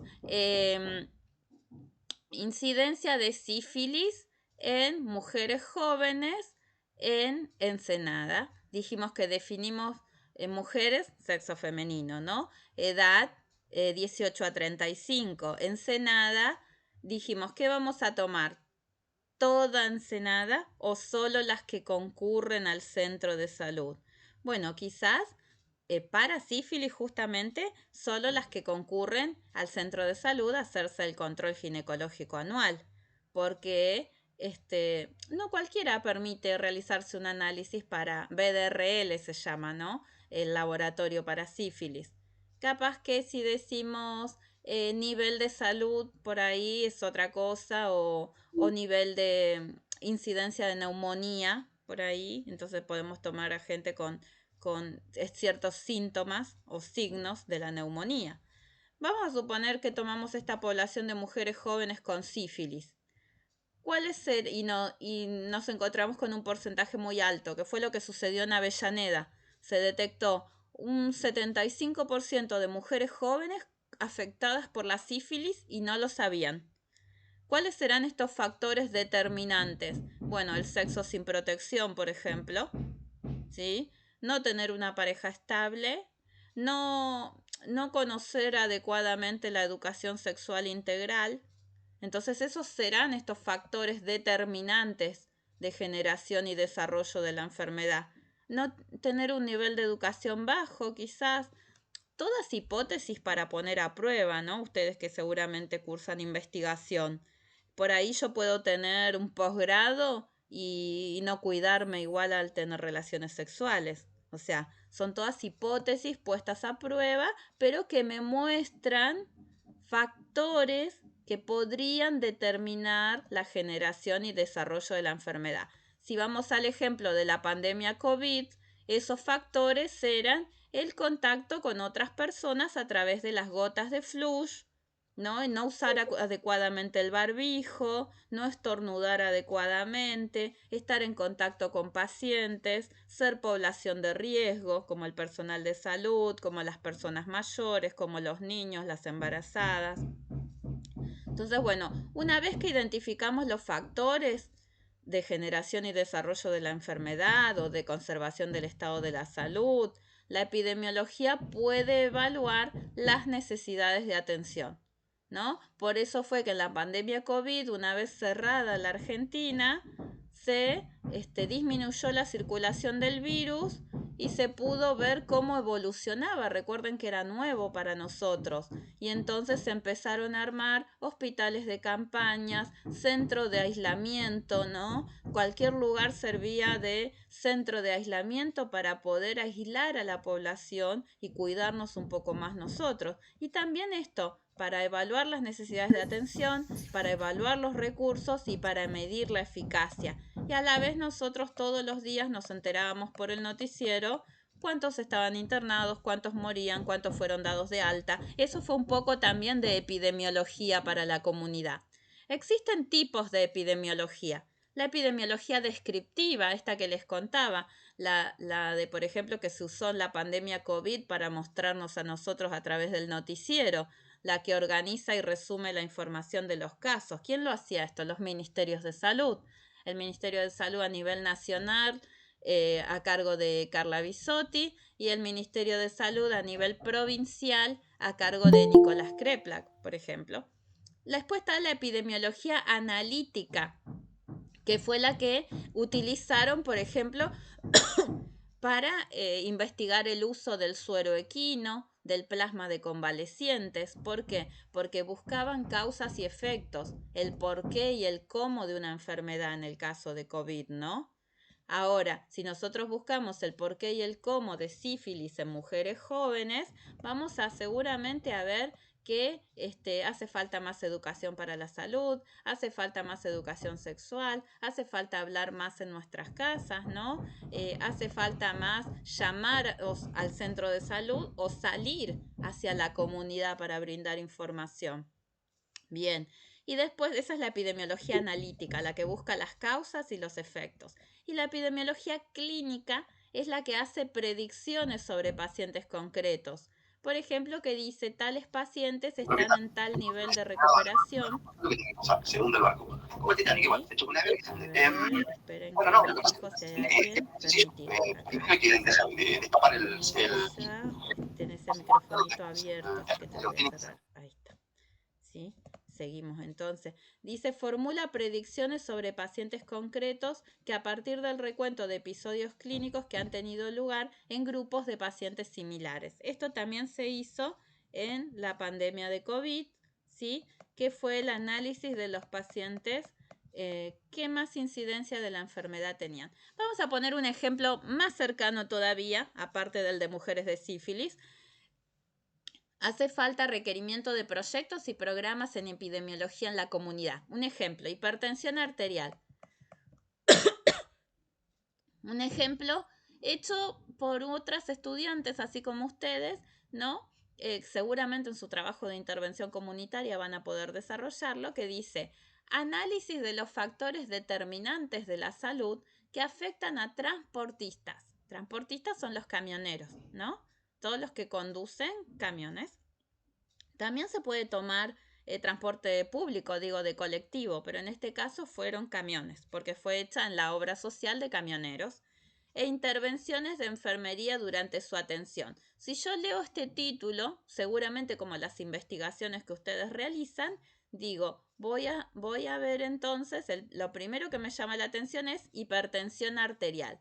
incidencia de sífilis en mujeres jóvenes en Ensenada. Dijimos que definimos mujeres, sexo femenino, ¿no? Edad 18 a 35. Ensenada, dijimos, ¿qué vamos a tomar? ¿Toda Ensenada o solo las que concurren al centro de salud? Bueno, quizás para sífilis justamente solo las que concurren al centro de salud a hacerse el control ginecológico anual, porque no cualquiera permite realizarse un análisis para BDRL, se llama, ¿no? El laboratorio para sífilis. Capaz que si decimos nivel de salud, por ahí es otra cosa, o nivel de incidencia de neumonía, por ahí, entonces podemos tomar a gente con ciertos síntomas o signos de la neumonía. Vamos a suponer que tomamos esta población de mujeres jóvenes con sífilis. ¿Cuál es y nos encontramos con un porcentaje muy alto, que fue lo que sucedió en Avellaneda? Se detectó un 75% de mujeres jóvenes afectadas por la sífilis y no lo sabían. ¿Cuáles serán estos factores determinantes? Bueno, el sexo sin protección, por ejemplo, ¿sí? No tener una pareja estable, no conocer adecuadamente la educación sexual integral. Entonces esos serán estos factores determinantes de generación y desarrollo de la enfermedad. No tener un nivel de educación bajo, quizás. Todas hipótesis para poner a prueba, ¿no? Ustedes que seguramente cursan investigación. Por ahí yo puedo tener un posgrado y no cuidarme igual al tener relaciones sexuales. O sea, son todas hipótesis puestas a prueba, pero que me muestran factores que podrían determinar la generación y desarrollo de la enfermedad. Si vamos al ejemplo de la pandemia COVID, esos factores eran el contacto con otras personas a través de las gotas de flush, ¿no? No usar adecuadamente el barbijo, no estornudar adecuadamente, estar en contacto con pacientes, ser población de riesgo, como el personal de salud, como las personas mayores, como los niños, las embarazadas. Entonces, bueno, una vez que identificamos los factores de generación y desarrollo de la enfermedad o de conservación del estado de la salud, la epidemiología puede evaluar las necesidades de atención, ¿no? Por eso fue que en la pandemia COVID, una vez cerrada la Argentina, se disminuyó la circulación del virus y se pudo ver cómo evolucionaba. Recuerden que era nuevo para nosotros. Y entonces se empezaron a armar hospitales de campañas, centro de aislamiento, ¿no? Cualquier lugar servía de centro de aislamiento para poder aislar a la población y cuidarnos un poco más nosotros. Y también esto, para evaluar las necesidades de atención, para evaluar los recursos y para medir la eficacia. Y a la vez nosotros todos los días nos enterábamos por el noticiero cuántos estaban internados, cuántos morían, cuántos fueron dados de alta. Eso fue un poco también de epidemiología para la comunidad. Existen tipos de epidemiología. La epidemiología descriptiva, esta que les contaba, la de, por ejemplo, que se usó en la pandemia COVID para mostrarnos a nosotros a través del noticiero, la que organiza y resume la información de los casos. ¿Quién lo hacía esto? Los ministerios de salud. El Ministerio de Salud a nivel nacional, a cargo de Carla Bisotti, y el Ministerio de Salud a nivel provincial a cargo de Nicolás Kreplak, por ejemplo. Después está la epidemiología analítica, que fue la que utilizaron, por ejemplo, para investigar el uso del suero equino, del plasma de convalecientes. ¿Por qué? Porque buscaban causas y efectos, el por qué y el cómo de una enfermedad en el caso de COVID, ¿no? Ahora, si nosotros buscamos el por qué y el cómo de sífilis en mujeres jóvenes, vamos a seguramente a ver que hace falta más educación para la salud, hace falta más educación sexual, hace falta hablar más en nuestras casas, ¿no? Hace falta más llamar al centro de salud o salir hacia la comunidad para brindar información. Bien, y después esa es la epidemiología analítica, la que busca las causas y los efectos. Y la epidemiología clínica es la que hace predicciones sobre pacientes concretos. Por ejemplo, que dice tales pacientes están en tal nivel de recuperación. Se hunde el barco. Como el Titanic, igual. De hecho, una vez. Esperen Bueno, que no, me fijo si hay alguien. Permitir. primero quieren destapar el. Ya tenés el microfonito abierto, así que te lo voy a cerrar. Ahí está. ¿Sí? seguimos entonces. Dice, formula predicciones sobre pacientes concretos que a partir del recuento de episodios clínicos que han tenido lugar en grupos de pacientes similares. Esto también se hizo en la pandemia de COVID, ¿sí? Que fue el análisis de los pacientes que más incidencia de la enfermedad tenían. Vamos a poner un ejemplo más cercano todavía, aparte del de mujeres de sífilis. Hace falta requerimiento de proyectos y programas en epidemiología en la comunidad. Un ejemplo, hipertensión arterial. Un ejemplo hecho por otras estudiantes, así como ustedes, ¿no? Seguramente en su trabajo de intervención comunitaria van a poder desarrollarlo, que dice análisis de los factores determinantes de la salud que afectan a transportistas. Transportistas son los camioneros, ¿no? Todos los que conducen camiones. También se puede tomar transporte público, digo, de colectivo, pero en este caso fueron camiones, porque fue hecha en la obra social de camioneros, e intervenciones de enfermería durante su atención. Si yo leo este título, seguramente como las investigaciones que ustedes realizan, digo, voy a ver entonces, lo primero que me llama la atención es hipertensión arterial.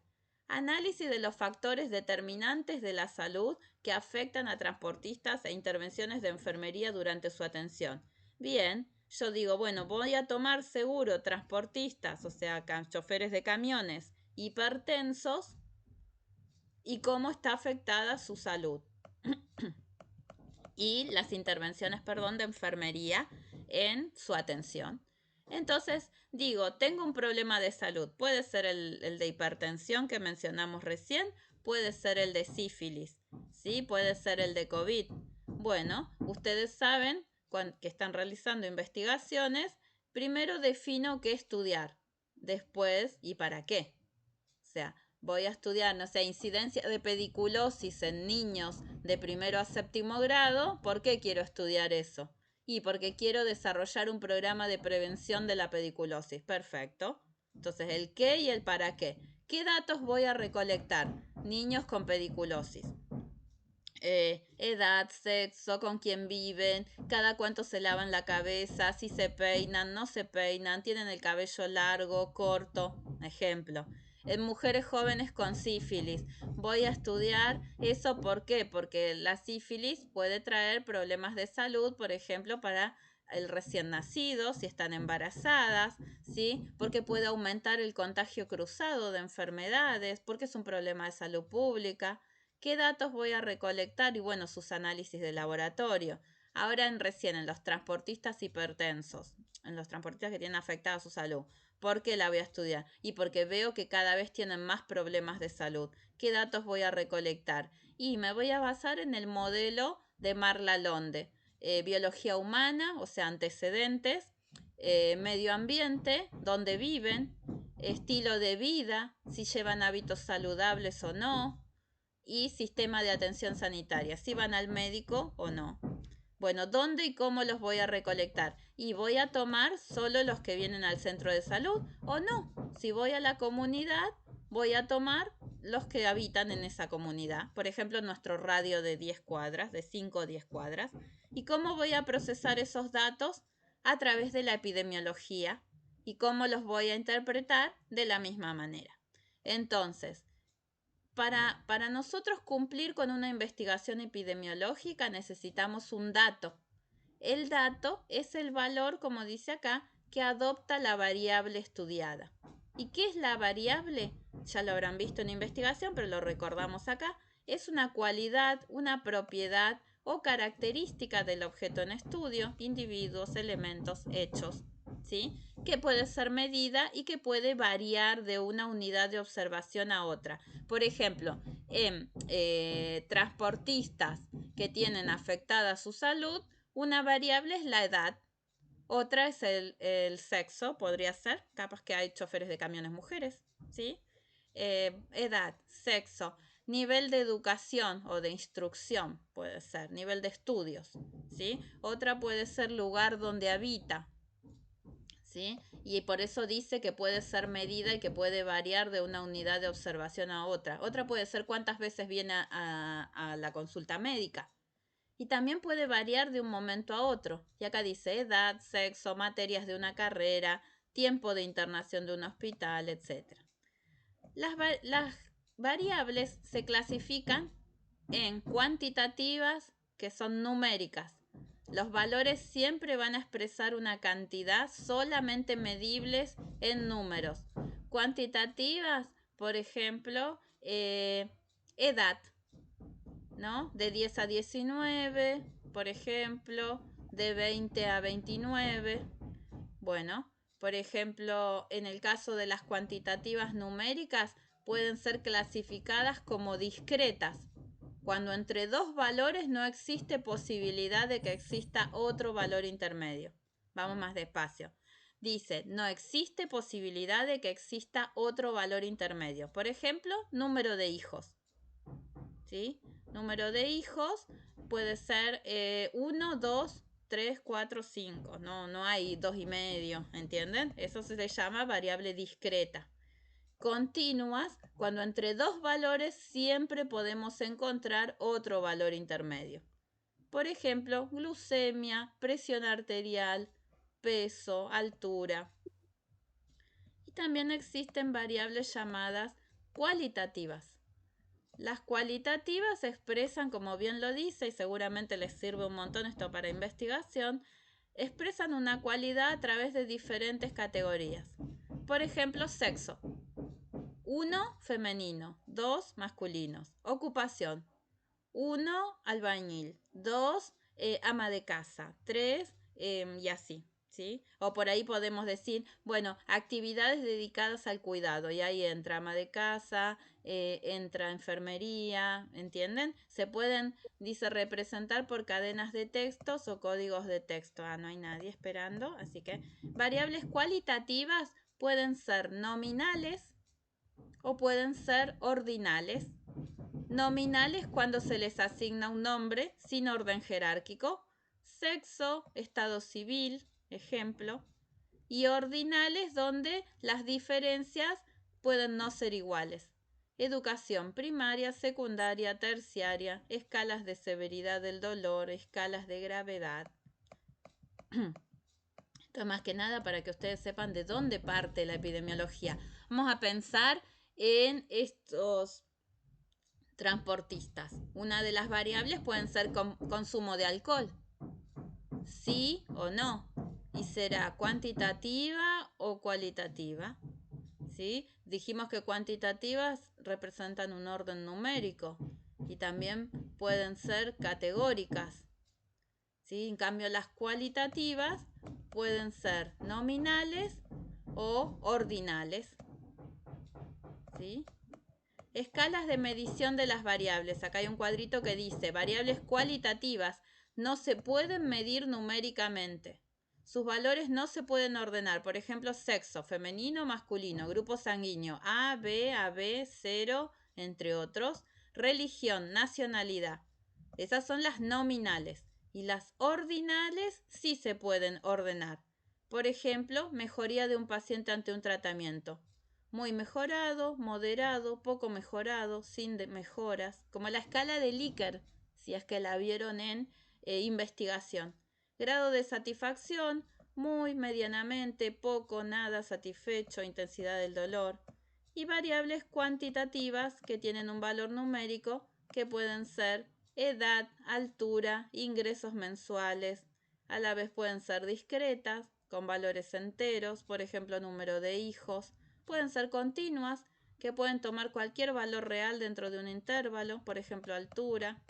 Análisis de los factores determinantes de la salud que afectan a transportistas e intervenciones de enfermería durante su atención. Bien, yo digo, bueno, voy a tomar seguro transportistas, o sea, choferes de camiones hipertensos y cómo está afectada su salud. Y las intervenciones, de enfermería en su atención. Entonces, digo, tengo un problema de salud. Puede ser el de hipertensión que mencionamos recién, puede ser el de sífilis, ¿sí? Puede ser el de COVID. Bueno, ustedes saben que están realizando investigaciones. Primero defino qué estudiar, después y para qué. O sea, voy a estudiar, no sé, incidencia de pediculosis en niños de primero a séptimo grado. ¿Por qué quiero estudiar eso? Y porque quiero desarrollar un programa de prevención de la pediculosis. Perfecto. Entonces, el qué y el para qué. ¿Qué datos voy a recolectar? Niños con pediculosis. Edad, sexo, con quién viven, cada cuánto se lavan la cabeza, si se peinan, no se peinan, tienen el cabello largo, corto, ejemplo. En mujeres jóvenes con sífilis, voy a estudiar eso. ¿Por qué? Porque la sífilis puede traer problemas de salud, por ejemplo, para el recién nacido, si están embarazadas, ¿sí? Porque puede aumentar el contagio cruzado de enfermedades, porque es un problema de salud pública. ¿Qué datos voy a recolectar? Y bueno, sus análisis de laboratorio. Ahora en los transportistas hipertensos, en los transportistas que tienen afectada su salud. ¿Por qué la voy a estudiar? Y porque veo que cada vez tienen más problemas de salud. ¿Qué datos voy a recolectar? Y me voy a basar en el modelo de Marla Londe. Biología humana, o sea, antecedentes, medio ambiente, dónde viven, estilo de vida, si llevan hábitos saludables o no, y sistema de atención sanitaria, si van al médico o no. Bueno, ¿dónde y cómo los voy a recolectar? Y voy a tomar solo los que vienen al centro de salud o no. Si voy a la comunidad, voy a tomar los que habitan en esa comunidad. Por ejemplo, nuestro radio de 10 cuadras, de 5 o 10 cuadras. ¿Y cómo voy a procesar esos datos? A través de la epidemiología. ¿Y cómo los voy a interpretar? De la misma manera. Entonces, para nosotros cumplir con una investigación epidemiológica necesitamos un dato. El dato es el valor, como dice acá, que adopta la variable estudiada. ¿Y qué es la variable? Ya lo habrán visto en investigación, pero lo recordamos acá. Es una cualidad, una propiedad o característica del objeto en estudio, individuos, elementos, hechos, ¿sí? Que puede ser medida y que puede variar de una unidad de observación a otra. Por ejemplo, en transportistas que tienen afectada su salud, una variable es la edad, otra es el sexo, podría ser, capaz que hay choferes de camiones mujeres, ¿sí? Edad, sexo, nivel de educación o de instrucción, puede ser, nivel de estudios, ¿sí? Otra puede ser lugar donde habita, ¿sí? Y por eso dice que puede ser medida y que puede variar de una unidad de observación a otra. Otra puede ser cuántas veces viene a la consulta médica. Y también puede variar de un momento a otro. Y acá dice edad, sexo, materias de una carrera, tiempo de internación de un hospital, etc. Las variables se clasifican en cuantitativas, que son numéricas. Los valores siempre van a expresar una cantidad solamente medibles en números. Cuantitativas, por ejemplo, edad, ¿no? De 10 a 19, por ejemplo, de 20 a 29. Bueno, por ejemplo, en el caso de las cuantitativas numéricas, pueden ser clasificadas como discretas, cuando entre dos valores no existe posibilidad de que exista otro valor intermedio. Vamos más despacio. Dice, no existe posibilidad de que exista otro valor intermedio. Por ejemplo, número de hijos. ¿Sí? Número de hijos puede ser 1, 2, 3, 4, 5. No hay 2,5, ¿entienden? Eso se le llama variable discreta. Continuas, cuando entre dos valores siempre podemos encontrar otro valor intermedio. Por ejemplo, glucemia, presión arterial, peso, altura. Y también existen variables llamadas cualitativas. Las cualitativas expresan, como bien lo dice, y seguramente les sirve un montón esto para investigación, expresan una cualidad a través de diferentes categorías. Por ejemplo, sexo. 1, femenino. 2, masculinos. Ocupación. 1, albañil. 2, ama de casa. 3, y así. ¿Sí? O por ahí podemos decir, bueno, actividades dedicadas al cuidado. Y ahí entra ama de casa, entra enfermería, ¿entienden? Se pueden, dice, representar por cadenas de textos o códigos de texto. No hay nadie esperando. Así que variables cualitativas pueden ser nominales o pueden ser ordinales. Nominales cuando se les asigna un nombre sin orden jerárquico. Sexo, estado civil, ejemplo. Y ordinales donde las diferencias pueden no ser iguales. Educación primaria, secundaria, terciaria, escalas de severidad del dolor, escalas de gravedad. Esto es más que nada para que ustedes sepan de dónde parte la epidemiología. Vamos a pensar en estos transportistas. Una de las variables pueden ser consumo de alcohol. Sí o no. Y será cuantitativa o cualitativa. ¿Sí? Dijimos que cuantitativas representan un orden numérico y también pueden ser categóricas. ¿Sí? En cambio, las cualitativas pueden ser nominales o ordinales. ¿Sí? Escalas de medición de las variables. Acá hay un cuadrito que dice, variables cualitativas no se pueden medir numéricamente. Sus valores no se pueden ordenar. Por ejemplo, sexo, femenino, masculino, grupo sanguíneo, A, B, AB, 0, entre otros. Religión, nacionalidad. Esas son las nominales. Y las ordinales sí se pueden ordenar. Por ejemplo, mejoría de un paciente ante un tratamiento. Muy mejorado, moderado, poco mejorado, sin mejoras, como la escala de Likert, si es que la vieron en investigación. Grado de satisfacción, muy, medianamente, poco, nada, satisfecho, intensidad del dolor. Y variables cuantitativas que tienen un valor numérico que pueden ser edad, altura, ingresos mensuales. A la vez pueden ser discretas, con valores enteros, por ejemplo, número de hijos. Pueden ser continuas, que pueden tomar cualquier valor real dentro de un intervalo, por ejemplo, altura.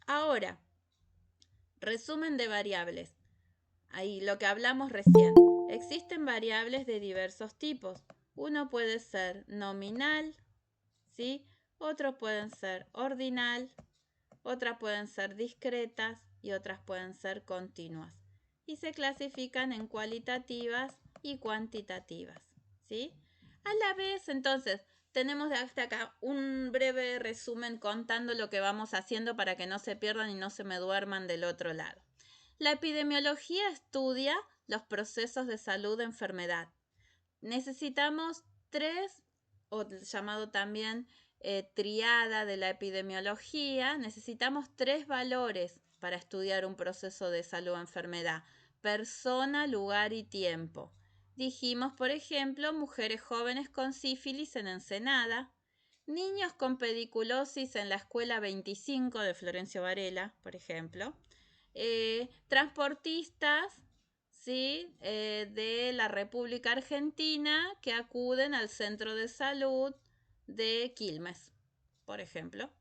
Ahora, resumen de variables. Ahí lo que hablamos recién. Existen variables de diversos tipos. Uno puede ser nominal, ¿sí? Otros pueden ser ordinal, otras pueden ser discretas y otras pueden ser continuas. Y se clasifican en cualitativas y cuantitativas, ¿sí? A la vez, entonces, tenemos hasta acá un breve resumen contando lo que vamos haciendo para que no se pierdan y no se me duerman del otro lado. La epidemiología estudia los procesos de salud de enfermedad. Necesitamos 3, o llamado también triada de la epidemiología, necesitamos 3 valores para estudiar un proceso de salud o enfermedad: persona, lugar y tiempo. Dijimos, por ejemplo, mujeres jóvenes con sífilis en Ensenada, niños con pediculosis en la escuela 25 de Florencio Varela, por ejemplo, transportistas, ¿sí? De la República Argentina que acuden al centro de salud de Quilmes, por ejemplo.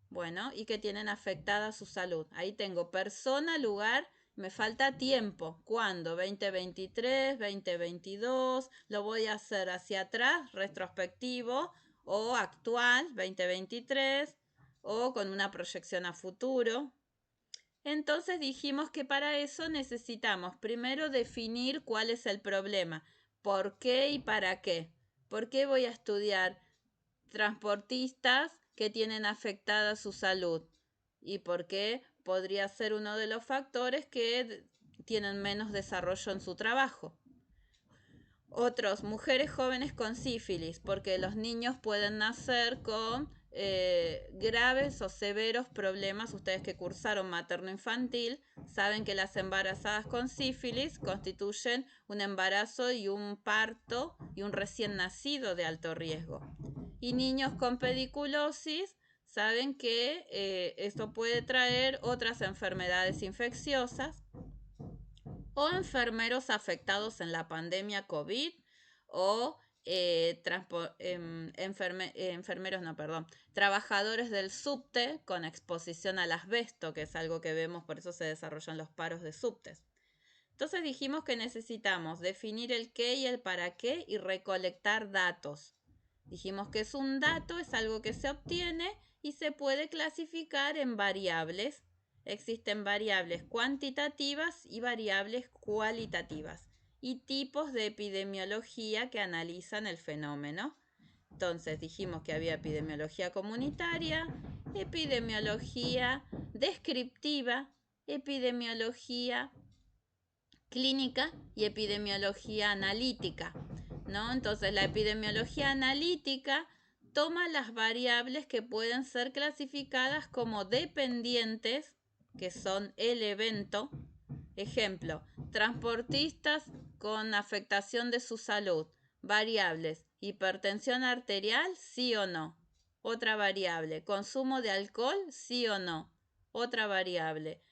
Bueno, y que tienen afectada su salud. Ahí tengo persona, lugar, me falta tiempo. ¿Cuándo? 2023, 2022, lo voy a hacer hacia atrás, retrospectivo, o actual, 2023, o con una proyección a futuro. Entonces dijimos que para eso necesitamos primero definir cuál es el problema, por qué y para qué. ¿Por qué voy a estudiar transportistas que tienen afectada su salud? ¿Y por qué podría ser uno de los factores que tienen menos desarrollo en su trabajo? Otros, mujeres jóvenes con sífilis, porque los niños pueden nacer con graves o severos problemas. Ustedes que cursaron materno-infantil saben que las embarazadas con sífilis constituyen un embarazo y un parto y un recién nacido de alto riesgo. Y niños con pediculosis saben que esto puede traer otras enfermedades infecciosas, o enfermeros afectados en la pandemia COVID, o trabajadores del subte con exposición al asbesto, que es algo que vemos, por eso se desarrollan los paros de subtes. Entonces dijimos que necesitamos definir el qué y el para qué y recolectar datos. Dijimos que es un dato, es algo que se obtiene y se puede clasificar en variables. Existen variables cuantitativas y variables cualitativas y tipos de epidemiología que analizan el fenómeno. Entonces dijimos que había epidemiología comunitaria, epidemiología descriptiva, epidemiología clínica y epidemiología analítica, ¿no? Entonces la epidemiología analítica toma las variables que pueden ser clasificadas como dependientes, que son el evento. Ejemplo, transportistas con afectación de su salud. Variables, hipertensión arterial, sí o no. Otra variable, consumo de alcohol, sí o no. Otra variable,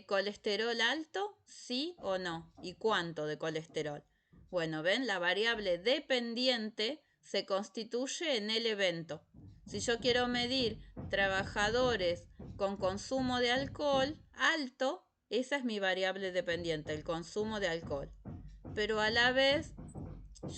colesterol alto, sí o no. ¿Y cuánto de colesterol? Bueno, ven, la variable dependiente se constituye en el evento. Si yo quiero medir trabajadores con consumo de alcohol alto, esa es mi variable dependiente, el consumo de alcohol. Pero a la vez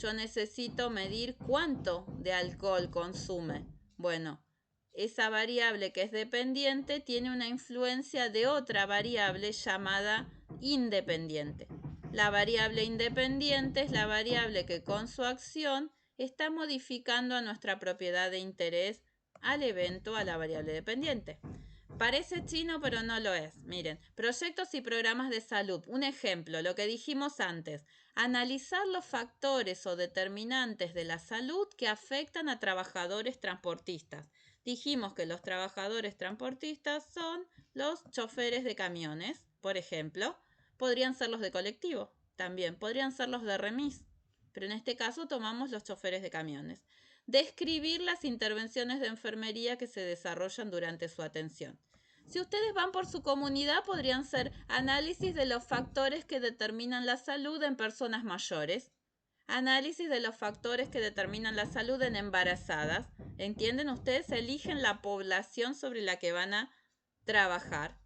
yo necesito medir cuánto de alcohol consume. Bueno, esa variable que es dependiente tiene una influencia de otra variable llamada independiente. La variable independiente es la variable que con su acción está modificando a nuestra propiedad de interés al evento, a la variable dependiente. Parece chino, pero no lo es. Miren, proyectos y programas de salud. Un ejemplo, lo que dijimos antes. Analizar los factores o determinantes de la salud que afectan a trabajadores transportistas. Dijimos que los trabajadores transportistas son los choferes de camiones, por ejemplo. Podrían ser los de colectivo, también. Podrían ser los de remis, pero en este caso tomamos los choferes de camiones. Describir las intervenciones de enfermería que se desarrollan durante su atención. Si ustedes van por su comunidad, podrían ser análisis de los factores que determinan la salud en personas mayores, análisis de los factores que determinan la salud en embarazadas. ¿Entienden? Ustedes eligen la población sobre la que van a trabajar.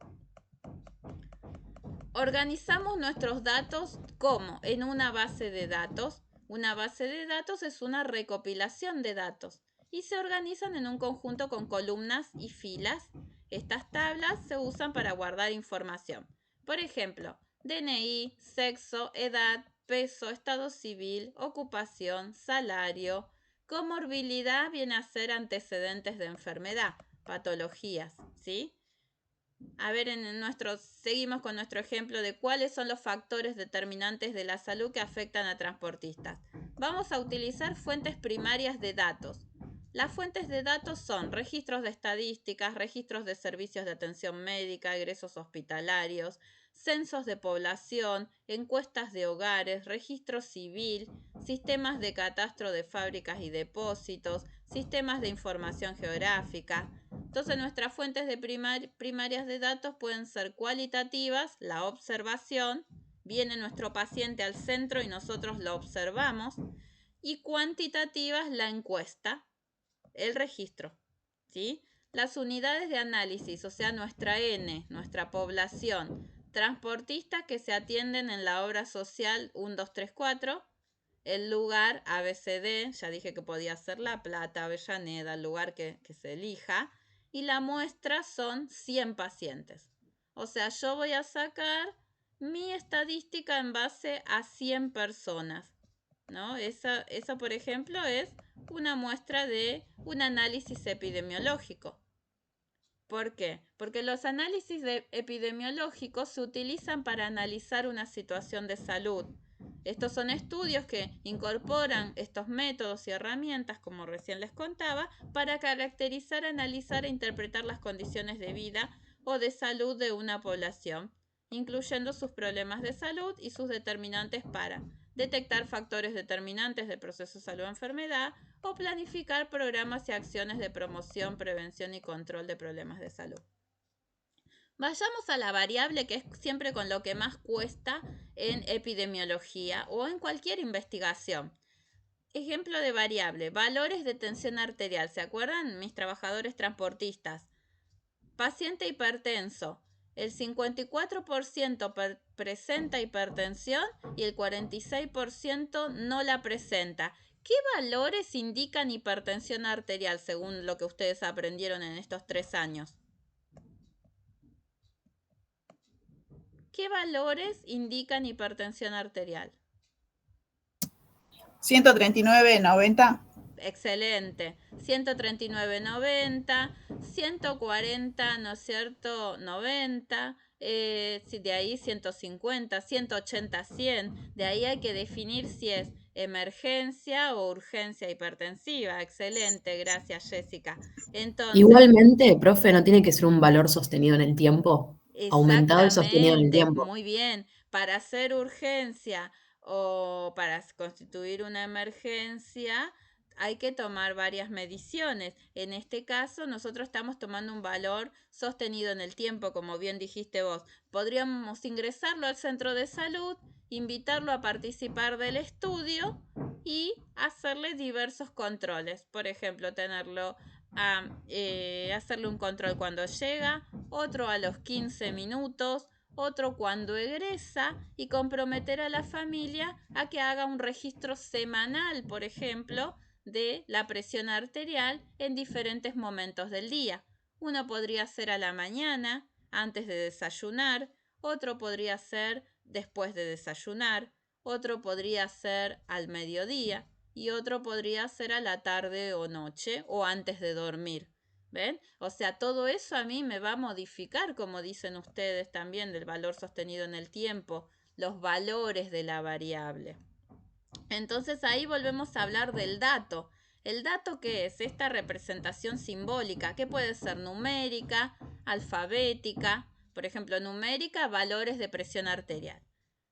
Organizamos nuestros datos ¿cómo? En una base de datos. Una base de datos es una recopilación de datos y se organizan en un conjunto con columnas y filas. Estas tablas se usan para guardar información. Por ejemplo, DNI, sexo, edad, peso, estado civil, ocupación, salario. Comorbilidad viene a ser antecedentes de enfermedad, patologías, ¿sí? A ver, seguimos con nuestro ejemplo de cuáles son los factores determinantes de la salud que afectan a transportistas. Vamos a utilizar fuentes primarias de datos. Las fuentes de datos son registros de estadísticas, registros de servicios de atención médica, egresos hospitalarios, censos de población, encuestas de hogares, registro civil, sistemas de catastro de fábricas y depósitos, sistemas de información geográfica. Entonces nuestras fuentes de primarias de datos pueden ser cualitativas, la observación, viene nuestro paciente al centro y nosotros lo observamos, y cuantitativas, la encuesta, el registro, ¿sí? Las unidades de análisis, o sea, nuestra N, nuestra población, transportistas que se atienden en la obra social 1, 2, 3, 4, el lugar ABCD, ya dije que podía ser La Plata, Avellaneda, el lugar que se elija, y la muestra son 100 pacientes. O sea, yo voy a sacar mi estadística en base a 100 personas, ¿no? Esa, por ejemplo, es una muestra de un análisis epidemiológico. ¿Por qué? Porque los análisis epidemiológicos se utilizan para analizar una situación de salud. Estos son estudios que incorporan estos métodos y herramientas, como recién les contaba, para caracterizar, analizar e interpretar las condiciones de vida o de salud de una población, incluyendo sus problemas de salud y sus determinantes para detectar factores determinantes del proceso de salud o enfermedad, o planificar programas y acciones de promoción, prevención y control de problemas de salud. Vayamos a la variable, que es siempre con lo que más cuesta en epidemiología o en cualquier investigación. Ejemplo de variable, valores de tensión arterial. ¿Se acuerdan? Mis trabajadores transportistas. Paciente hipertenso. El 54% presenta hipertensión y el 46% no la presenta. ¿Qué valores indican hipertensión arterial según lo que ustedes aprendieron en estos 3 años? ¿Qué valores indican hipertensión arterial? 139,90. Excelente. 139,90, 140, ¿no es cierto? 90, de ahí 150, 180, 100. De ahí hay que definir si es emergencia o urgencia hipertensiva. Excelente, gracias Jessica. Entonces, Igualmente, profe, ¿no tiene que ser un valor sostenido en el tiempo? Aumentado y sostenido en el exactamente, tiempo. muy bien. Para hacer urgencia o para constituir una emergencia hay que tomar varias mediciones. En este caso, nosotros estamos tomando un valor sostenido en el tiempo, como bien dijiste vos. Podríamos ingresarlo al centro de salud, invitarlo a participar del estudio y hacerle diversos controles. Por ejemplo, tenerlo hacerle un control cuando llega, otro a los 15 minutos, otro cuando egresa, y comprometer a la familia a que haga un registro semanal, por ejemplo, de la presión arterial en diferentes momentos del día. Uno podría ser a la mañana, antes de desayunar, otro podría ser después de desayunar, otro podría ser al mediodía y otro podría ser a la tarde o noche o antes de dormir. ¿Ven? O sea, todo eso a mí me va a modificar, como dicen ustedes también, del valor sostenido en el tiempo, los valores de la variable. Entonces ahí volvemos a hablar del dato. ¿El dato qué es? Esta representación simbólica, que puede ser numérica, alfabética. Por ejemplo, numérica, valores de presión arterial.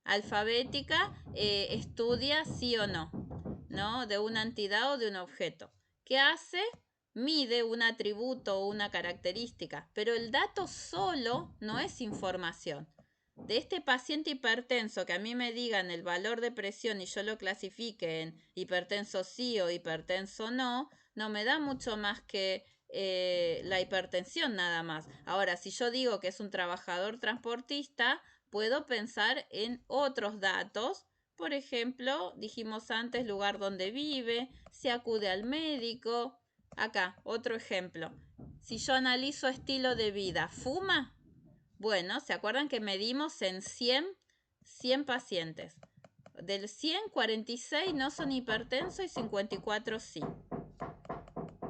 Alfabética, estudia sí o no, ¿no? De una entidad o de un objeto. ¿Qué hace? Mide un atributo o una característica. Pero el dato solo no es información. De este paciente hipertenso, que a mí me digan el valor de presión y yo lo clasifique en hipertenso sí o hipertenso no, no me da mucho más que la hipertensión nada más. Ahora, si yo digo que es un trabajador transportista, puedo pensar en otros datos. Por ejemplo, dijimos antes, lugar donde vive, si acude al médico. Acá, otro ejemplo. Si yo analizo estilo de vida, ¿fuma? Bueno, ¿se acuerdan que medimos en 100 pacientes? Del 100, 46 no son hipertensos y 54 sí.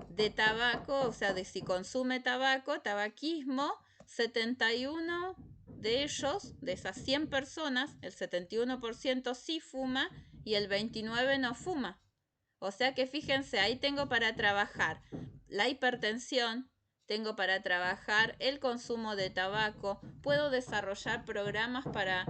De tabaco, o sea, de si consume tabaco, tabaquismo, 71 de ellos, de esas 100 personas, el 71% sí fuma y el 29% no fuma. O sea que fíjense, ahí tengo para trabajar la hipertensión, tengo para trabajar el consumo de tabaco, puedo desarrollar programas para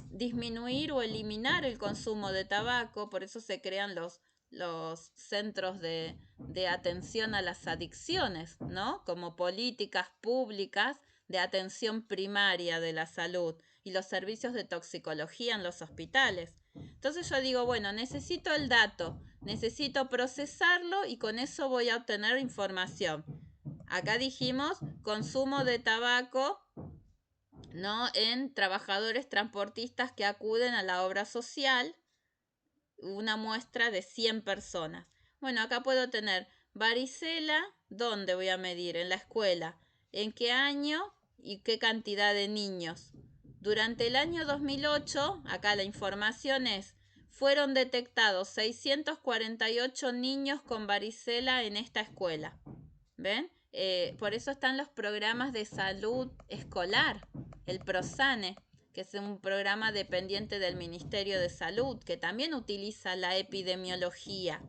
disminuir o eliminar el consumo de tabaco, por eso se crean los centros de atención a las adicciones, ¿no? Como políticas públicas de atención primaria de la salud y los servicios de toxicología en los hospitales. Entonces yo digo, bueno, necesito el dato, necesito procesarlo y con eso voy a obtener información. Acá dijimos consumo de tabaco, ¿no? En trabajadores transportistas que acuden a la obra social, una muestra de 100 personas. Bueno, acá puedo tener varicela, ¿dónde voy a medir? En la escuela. ¿En qué año y qué cantidad de niños? Durante el año 2008, acá la información es, fueron detectados 648 niños con varicela en esta escuela. ¿Ven? Por eso están los programas de salud escolar, el PROSANE, que es un programa dependiente del Ministerio de Salud, que también utiliza la epidemiología,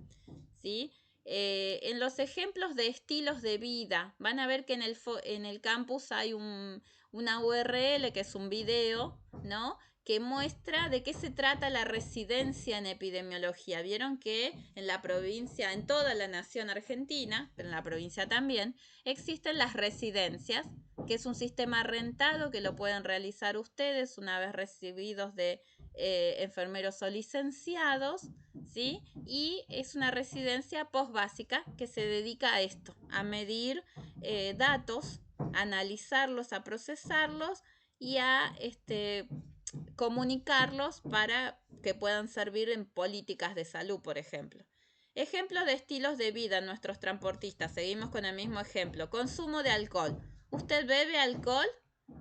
¿sí? En los ejemplos de estilos de vida, van a ver que en el campus hay una URL, que es un video, ¿no? Que muestra de qué se trata la residencia en epidemiología. Vieron que en la provincia, en toda la nación argentina, pero en la provincia también, existen las residencias, que es un sistema rentado que lo pueden realizar ustedes una vez recibidos de enfermeros o licenciados, ¿sí? Y es una residencia postbásica que se dedica a esto, a medir datos, a analizarlos, a procesarlos y a comunicarlos para que puedan servir en políticas de salud, por ejemplo. Ejemplos de estilos de vida en nuestros transportistas. Seguimos con el mismo ejemplo. Consumo de alcohol. ¿Usted bebe alcohol?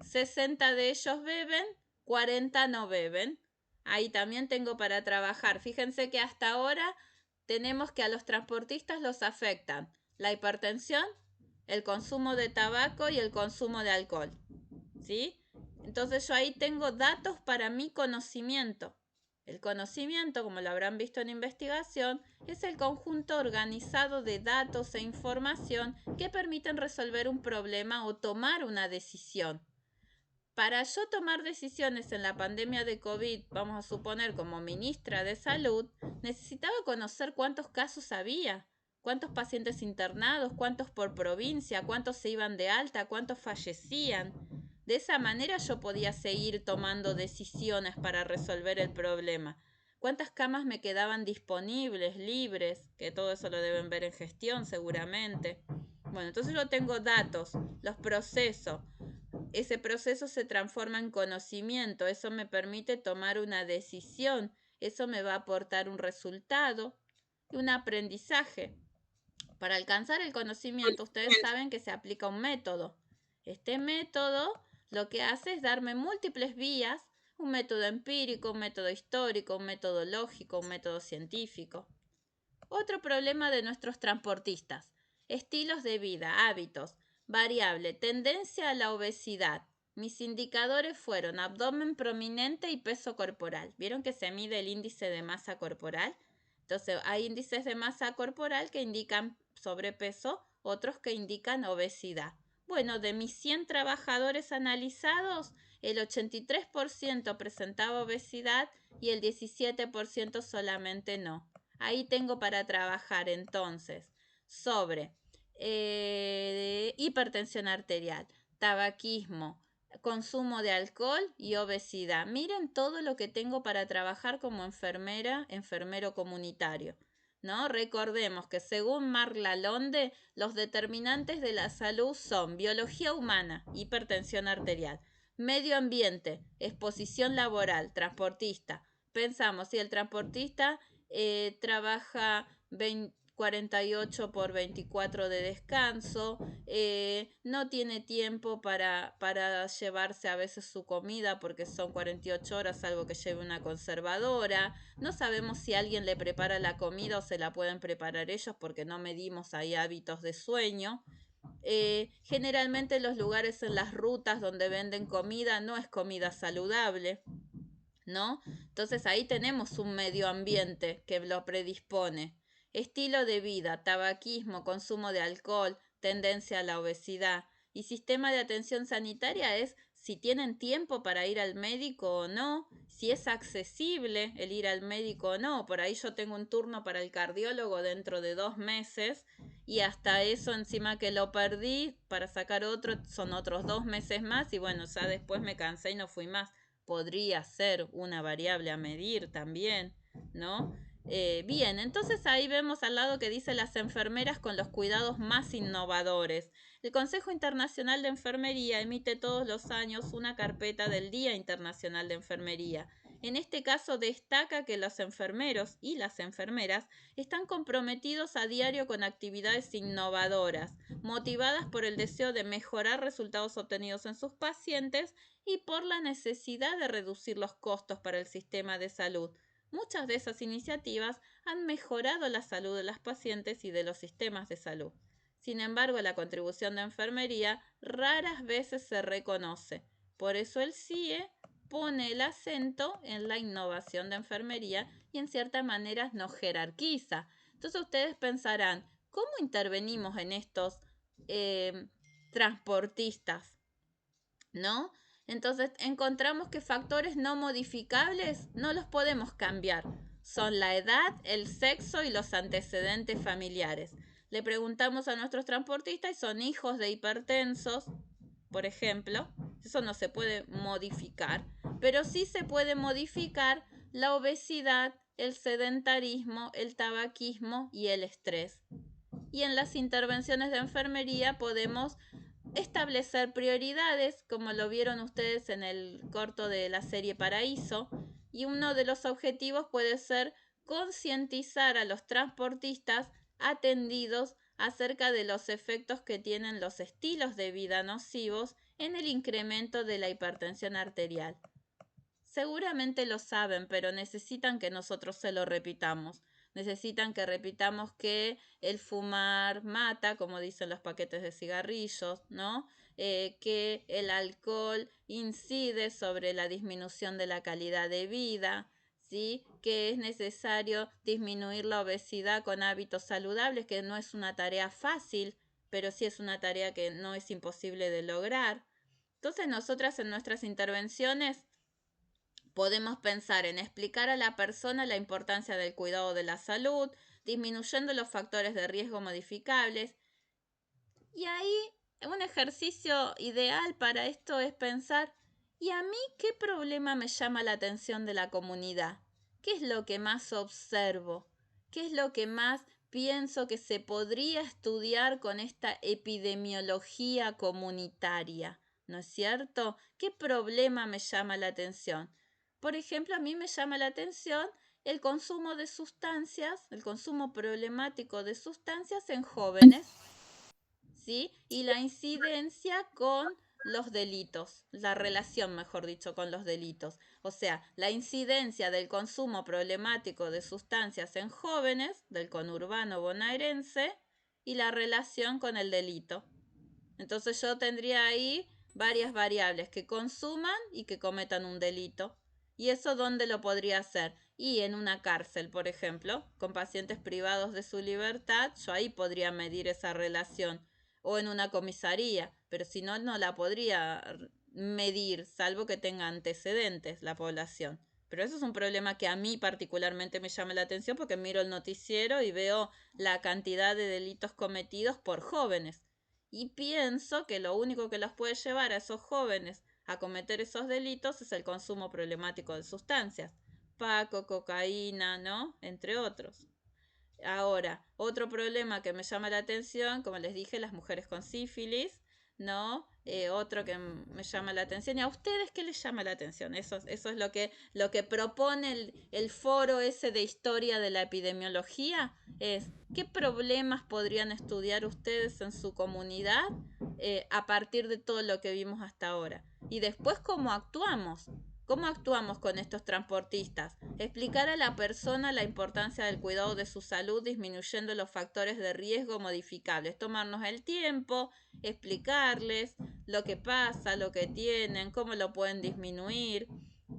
60 de ellos beben, 40 no beben. Ahí también tengo para trabajar. Fíjense que hasta ahora tenemos que a los transportistas los afectan la hipertensión, el consumo de tabaco y el consumo de alcohol, ¿sí? Entonces yo ahí tengo datos para mi conocimiento. El conocimiento, como lo habrán visto en investigación, es el conjunto organizado de datos e información que permiten resolver un problema o tomar una decisión. Para yo tomar decisiones en la pandemia de COVID, vamos a suponer como ministra de Salud, necesitaba conocer cuántos casos había, cuántos pacientes internados, cuántos por provincia, cuántos se iban de alta, cuántos fallecían. De esa manera yo podía seguir tomando decisiones para resolver el problema. ¿Cuántas camas me quedaban disponibles, libres? Que todo eso lo deben ver en gestión seguramente. Bueno, entonces yo tengo datos, los proceso. Ese proceso se transforma en conocimiento. Eso me permite tomar una decisión. Eso me va a aportar un resultado y un aprendizaje. Para alcanzar el conocimiento, ustedes saben que se aplica un método. Este método lo que hace es darme múltiples vías, un método empírico, un método histórico, un método lógico, un método científico. Otro problema de nuestros transportistas: estilos de vida, hábitos, variable, tendencia a la obesidad. Mis indicadores fueron abdomen prominente y peso corporal. ¿Vieron que se mide el índice de masa corporal? Entonces hay índices de masa corporal que indican sobrepeso, otros que indican obesidad. Bueno, de mis 100 trabajadores analizados, el 83% presentaba obesidad y el 17% solamente no. Ahí tengo para trabajar entonces sobre hipertensión arterial, tabaquismo, consumo de alcohol y obesidad. Miren todo lo que tengo para trabajar como enfermera, enfermero comunitario, ¿no? Recordemos que según Marc Lalonde, los determinantes de la salud son biología humana, hipertensión arterial, medio ambiente, exposición laboral, transportista. Pensamos, si el transportista trabaja 48 por 24 de descanso, no tiene tiempo para llevarse a veces su comida porque son 48 horas, salvo que lleve una conservadora. No sabemos si alguien le prepara la comida o se la pueden preparar ellos porque no medimos ahí hábitos de sueño. Generalmente los lugares en las rutas donde venden comida no es comida saludable, ¿no? Entonces ahí tenemos un medio ambiente que lo predispone. estilo de vida, tabaquismo, consumo de alcohol, tendencia a la obesidad. Y sistema de atención sanitaria es si tienen tiempo para ir al médico o no, si es accesible el ir al médico o no. Por ahí yo tengo un turno para el cardiólogo dentro de 2 meses y hasta eso encima que lo perdí, para sacar otro son otros 2 meses más y bueno, ya después me cansé y no fui más. Podría ser una variable a medir también, ¿no? Bien, entonces ahí vemos al lado que dice las enfermeras con los cuidados más innovadores. El Consejo Internacional de Enfermería emite todos los años una carpeta del Día Internacional de Enfermería. En este caso destaca que los enfermeros y las enfermeras están comprometidos a diario con actividades innovadoras, motivadas por el deseo de mejorar resultados obtenidos en sus pacientes y por la necesidad de reducir los costos para el sistema de salud. Muchas de esas iniciativas han mejorado la salud de las pacientes y de los sistemas de salud. Sin embargo, la contribución de enfermería raras veces se reconoce. Por eso el CIE pone el acento en la innovación de enfermería y en cierta manera nos jerarquiza. Entonces ustedes pensarán, ¿cómo intervenimos en estos transportistas? ¿No? Entonces encontramos que factores no modificables no los podemos cambiar. Son la edad, el sexo y los antecedentes familiares. Le preguntamos a nuestros transportistas y son hijos de hipertensos, por ejemplo. Eso no se puede modificar, pero sí se puede modificar la obesidad, el sedentarismo, el tabaquismo y el estrés. Y en las intervenciones de enfermería podemos establecer prioridades, como lo vieron ustedes en el corto de la serie Paraíso, y uno de los objetivos puede ser concientizar a los transportistas atendidos acerca de los efectos que tienen los estilos de vida nocivos en el incremento de la hipertensión arterial. Seguramente lo saben, pero necesitan que nosotros se lo repitamos. Necesitan que repitamos que el fumar mata, como dicen los paquetes de cigarrillos, ¿no? Que el alcohol incide sobre la disminución de la calidad de vida, ¿sí? Que es necesario disminuir la obesidad con hábitos saludables, que no es una tarea fácil, pero sí es una tarea que no es imposible de lograr. Entonces nosotras en nuestras intervenciones podemos pensar en explicar a la persona la importancia del cuidado de la salud, disminuyendo los factores de riesgo modificables. Y ahí un ejercicio ideal para esto es pensar, ¿y a mí qué problema me llama la atención de la comunidad? ¿Qué es lo que más observo? ¿Qué es lo que más pienso que se podría estudiar con esta epidemiología comunitaria? ¿No es cierto? ¿Qué problema me llama la atención? Por ejemplo, a mí me llama la atención el consumo de sustancias, el consumo problemático de sustancias en jóvenes, ¿sí? Y la incidencia con los delitos, la relación, mejor dicho, con los delitos. O sea, la incidencia del consumo problemático de sustancias en jóvenes, del conurbano bonaerense, y la relación con el delito. Entonces yo tendría ahí varias variables, que consuman y que cometan un delito. ¿Y eso dónde lo podría hacer? Y en una cárcel, por ejemplo, con pacientes privados de su libertad, yo ahí podría medir esa relación. O en una comisaría, pero si no, no la podría medir, salvo que tenga antecedentes la población. Pero eso es un problema que a mí particularmente me llama la atención porque miro el noticiero y veo la cantidad de delitos cometidos por jóvenes. Y pienso que lo único que los puede llevar a esos jóvenes a cometer esos delitos es el consumo problemático de sustancias. Paco, cocaína, ¿no? Entre otros. Ahora, otro problema que me llama la atención, como les dije, las mujeres con sífilis, ¿no? Otro que me llama la atención. ¿Y a ustedes qué les llama la atención? Eso es lo que propone el foro ese de historia de la epidemiología. Es, ¿qué problemas podrían estudiar ustedes en su comunidad a partir de todo lo que vimos hasta ahora? Y después, ¿cómo actuamos? ¿Cómo actuamos con estos transportistas? Explicar a la persona la importancia del cuidado de su salud disminuyendo los factores de riesgo modificables. Tomarnos el tiempo, explicarles lo que pasa, lo que tienen, cómo lo pueden disminuir.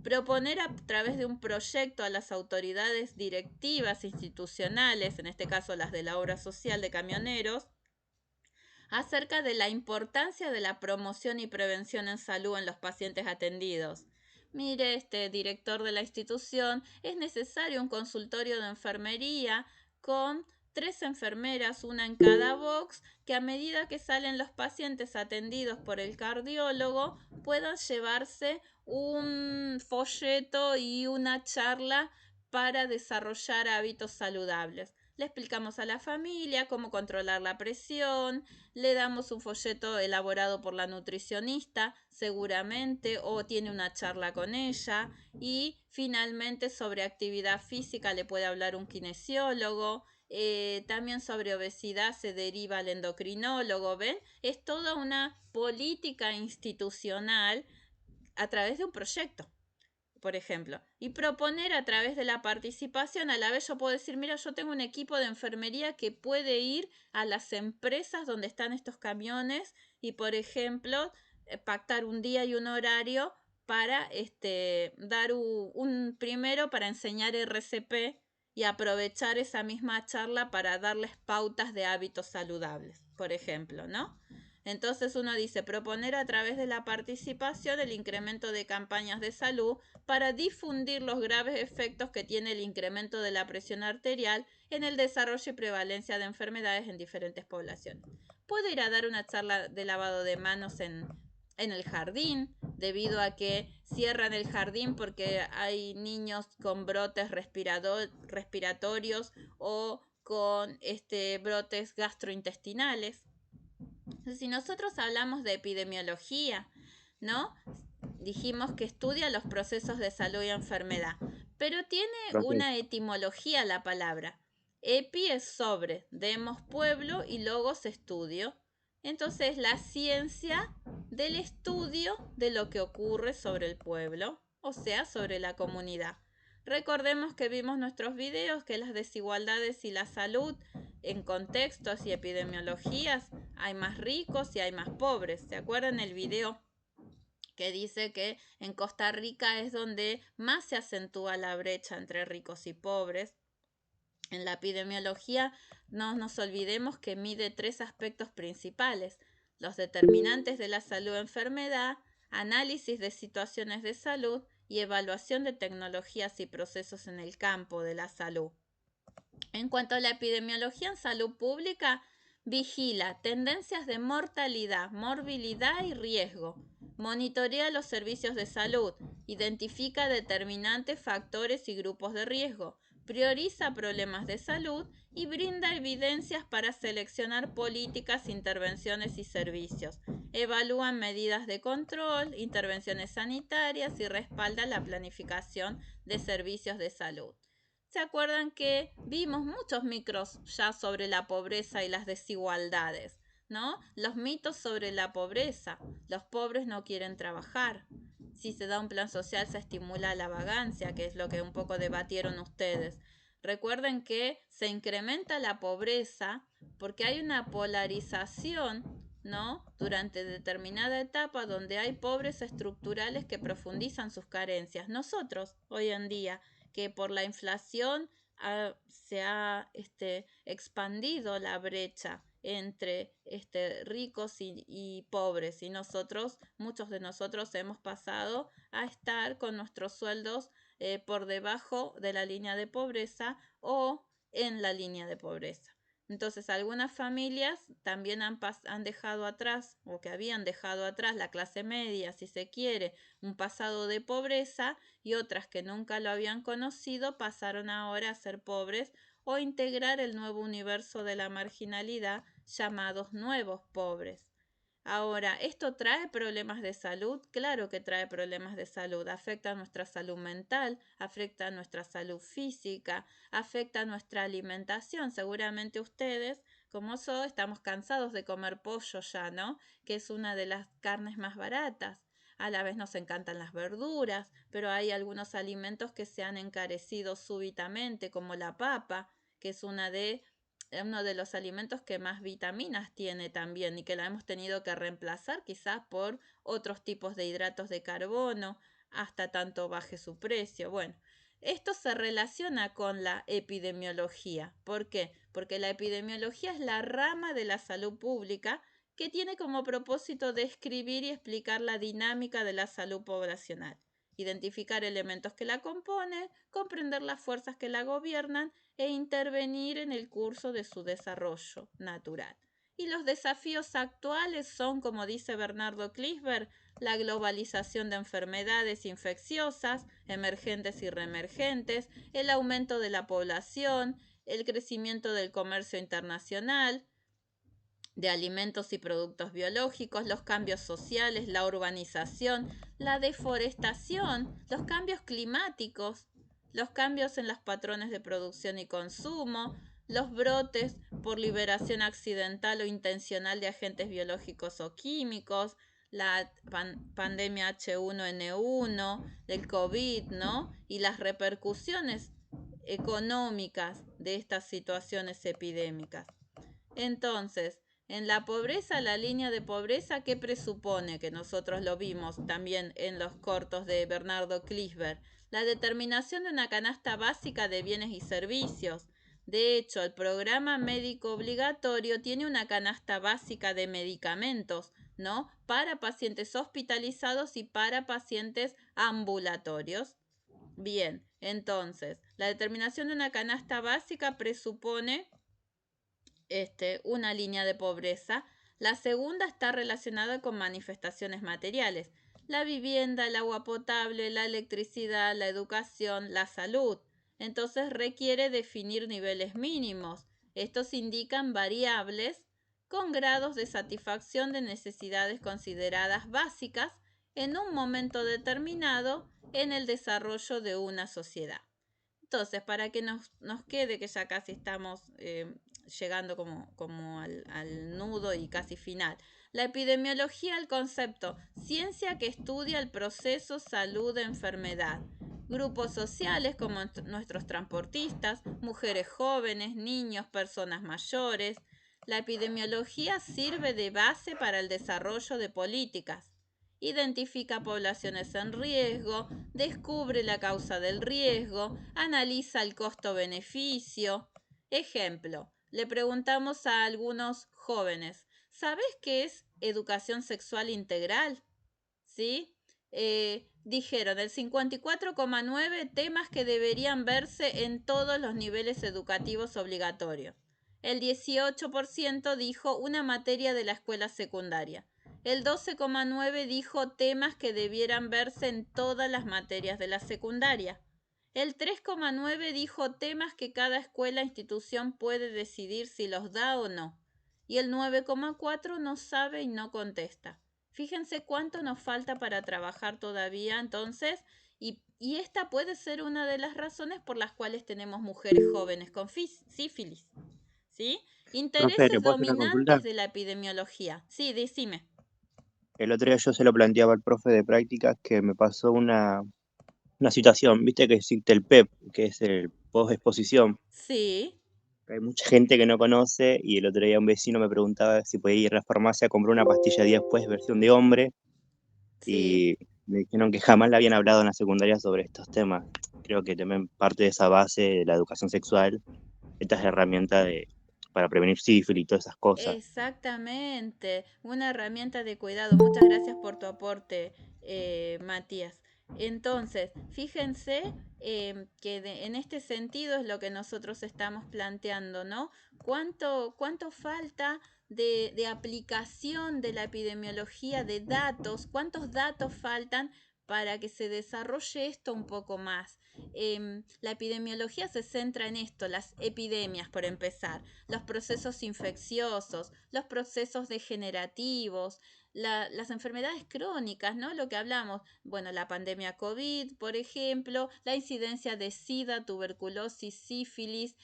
proponer a través de un proyecto a las autoridades directivas institucionales, en este caso las de la obra social de camioneros, acerca de la importancia de la promoción y prevención en salud en los pacientes atendidos. Mire, director de la institución, es necesario un consultorio de enfermería con 3 enfermeras, una en cada box, que a medida que salen los pacientes atendidos por el cardiólogo puedan llevarse un folleto y una charla para desarrollar hábitos saludables. Le explicamos a la familia cómo controlar la presión, le damos un folleto elaborado por la nutricionista, seguramente, o tiene una charla con ella, y finalmente sobre actividad física le puede hablar un kinesiólogo. También sobre obesidad se deriva al endocrinólogo, ¿ven? Es toda una política institucional a través de un proyecto, por ejemplo, y proponer a través de la participación. A la vez yo puedo decir, mira, yo tengo un equipo de enfermería que puede ir a las empresas donde están estos camiones y, por ejemplo, pactar un día y un horario para dar un primero para enseñar RCP y aprovechar esa misma charla para darles pautas de hábitos saludables, por ejemplo, ¿no? Entonces uno dice, proponer a través de la participación el incremento de campañas de salud para difundir los graves efectos que tiene el incremento de la presión arterial en el desarrollo y prevalencia de enfermedades en diferentes poblaciones. Puedo ir a dar una charla de lavado de manos en el jardín, debido a que cierran el jardín porque hay niños con brotes respiratorios o con brotes gastrointestinales. Si nosotros hablamos de epidemiología, ¿no? Dijimos que estudia los procesos de salud y enfermedad, pero tiene una etimología la palabra. Epi es sobre, demos pueblo, y logos estudio. Entonces la ciencia del estudio de lo que ocurre sobre el pueblo, o sea, sobre la comunidad. Recordemos que vimos nuestros videos que las desigualdades y la salud en contextos y epidemiologías hay más ricos y hay más pobres. ¿Se acuerdan el video que dice que en Costa Rica es donde más se acentúa la brecha entre ricos y pobres? En la epidemiología no nos olvidemos que mide 3 aspectos principales: los determinantes de la salud-enfermedad, análisis de situaciones de salud y evaluación de tecnologías y procesos en el campo de la salud. En cuanto a la epidemiología en salud pública, vigila tendencias de mortalidad, morbilidad y riesgo, monitorea los servicios de salud, identifica determinantes, factores y grupos de riesgo, prioriza problemas de salud y brinda evidencias para seleccionar políticas, intervenciones y servicios, evalúa medidas de control, intervenciones sanitarias y respalda la planificación de servicios de salud. ¿Se acuerdan que vimos muchos micros ya sobre la pobreza y las desigualdades, ¿no? Los mitos sobre la pobreza. Los pobres no quieren trabajar. Si se da un plan social se estimula la vagancia, que es lo que un poco debatieron ustedes. Recuerden que se incrementa la pobreza porque hay una polarización, ¿no? Durante determinada etapa donde hay pobres estructurales que profundizan sus carencias. Nosotros, hoy en día, que por la inflación se ha expandido la brecha entre ricos y pobres, y muchos de nosotros hemos pasado a estar con nuestros sueldos por debajo de la línea de pobreza o en la línea de pobreza. Entonces algunas familias también han dejado atrás, o que habían dejado atrás, la clase media, si se quiere, un pasado de pobreza, y otras que nunca lo habían conocido pasaron ahora a ser pobres o integrar el nuevo universo de la marginalidad llamados nuevos pobres. Ahora, ¿esto trae problemas de salud? Claro que trae problemas de salud. Afecta a nuestra salud mental, afecta a nuestra salud física, afecta a nuestra alimentación. Seguramente ustedes, como yo, estamos cansados de comer pollo ya, ¿no? Que es una de las carnes más baratas. A la vez nos encantan las verduras, pero hay algunos alimentos que se han encarecido súbitamente, como la papa, que es uno de los alimentos que más vitaminas tiene también, y que la hemos tenido que reemplazar quizás por otros tipos de hidratos de carbono. hasta tanto baje su precio. Bueno, esto se relaciona con la epidemiología. ¿Por qué? Porque la epidemiología es la rama de la salud pública que tiene como propósito describir y explicar la dinámica de la salud poblacional, identificar elementos que la componen, comprender las fuerzas que la gobiernan e intervenir en el curso de su desarrollo natural. Y los desafíos actuales son, como dice Bernardo Klinsberg, la globalización de enfermedades infecciosas, emergentes y reemergentes, el aumento de la población, el crecimiento del comercio internacional de alimentos y productos biológicos, los cambios sociales, la urbanización, la deforestación, los cambios climáticos, los cambios en los patrones de producción y consumo, los brotes por liberación accidental o intencional de agentes biológicos o químicos, la pandemia H1N1, del COVID, ¿no? Y las repercusiones económicas de estas situaciones epidémicas. Entonces, en la pobreza, la línea de pobreza, ¿qué presupone? Que nosotros lo vimos también en los cortos de Bernardo Klinsberg. La determinación de una canasta básica de bienes y servicios. De hecho, el programa médico obligatorio tiene una canasta básica de medicamentos, ¿no? Para pacientes hospitalizados y para pacientes ambulatorios. Bien, entonces, la determinación de una canasta básica presupone una línea de pobreza. La segunda está relacionada con manifestaciones materiales: la vivienda, el agua potable, la electricidad, la educación, la salud. Entonces requiere definir niveles mínimos. Estos indican variables con grados de satisfacción de necesidades consideradas básicas en un momento determinado en el desarrollo de una sociedad. Entonces, para que nos quede, que ya casi estamos llegando como al nudo y casi final. La epidemiología, el concepto: ciencia que estudia el proceso salud-enfermedad. Grupos sociales como nuestros transportistas, mujeres jóvenes, niños, personas mayores. La epidemiología sirve de base para el desarrollo de políticas. Identifica poblaciones en riesgo, descubre la causa del riesgo, analiza el costo-beneficio. Ejemplo, le preguntamos a algunos jóvenes: ¿sabes qué es educación sexual integral? ¿Sí? Dijeron el 54,9 temas que deberían verse en todos los niveles educativos obligatorios. El 18% dijo una materia de la escuela secundaria. El 12,9 dijo temas que debieran verse en todas las materias de la secundaria. El 3,9 dijo temas que cada escuela e institución puede decidir si los da o no. Y el 9,4 no sabe y no contesta. Fíjense cuánto nos falta para trabajar todavía, entonces, y esta puede ser una de las razones por las cuales tenemos mujeres jóvenes con sífilis, ¿sí? Profe, ¿le Intereses puedo hacer una consulta? dominantes de la epidemiología. Sí, decime. El otro día yo se lo planteaba al profe de prácticas que me pasó una situación, viste que existe el PEP, que es el post-exposición. Sí, Hay mucha gente que no conoce y el otro día un vecino me preguntaba si podía ir a la farmacia a comprar una pastilla 10 después, versión de hombre, sí. y me dijeron que jamás le habían hablado en la secundaria sobre estos temas. Creo que también parte de esa base de la educación sexual, estas herramientas para prevenir sífilis y todas esas cosas. Exactamente, una herramienta de cuidado. Muchas gracias por tu aporte, Matías. Entonces, fíjense que en este sentido es lo que nosotros estamos planteando, ¿no? ¿Cuánto falta de aplicación de la epidemiología, de datos? ¿Cuántos datos faltan para que se desarrolle esto un poco más? La epidemiología se centra en esto: las epidemias, por empezar, los procesos infecciosos, los procesos degenerativos, las enfermedades crónicas, ¿no? Lo que hablamos, bueno, la pandemia COVID, por ejemplo, la incidencia de SIDA, tuberculosis, sífilis,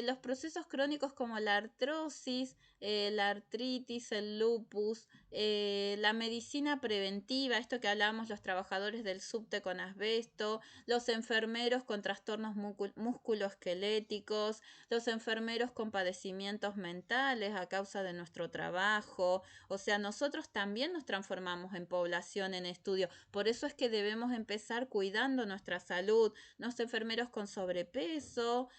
los procesos crónicos como la artrosis, la artritis, el lupus, la medicina preventiva, esto que hablábamos, los trabajadores del subte con asbesto, los enfermeros con trastornos musculoesqueléticos, los enfermeros con padecimientos mentales a causa de nuestro trabajo. O sea, nosotros también también nos transformamos en población en estudio. Por eso es que debemos empezar cuidando nuestra salud, los enfermeros con sobrepeso,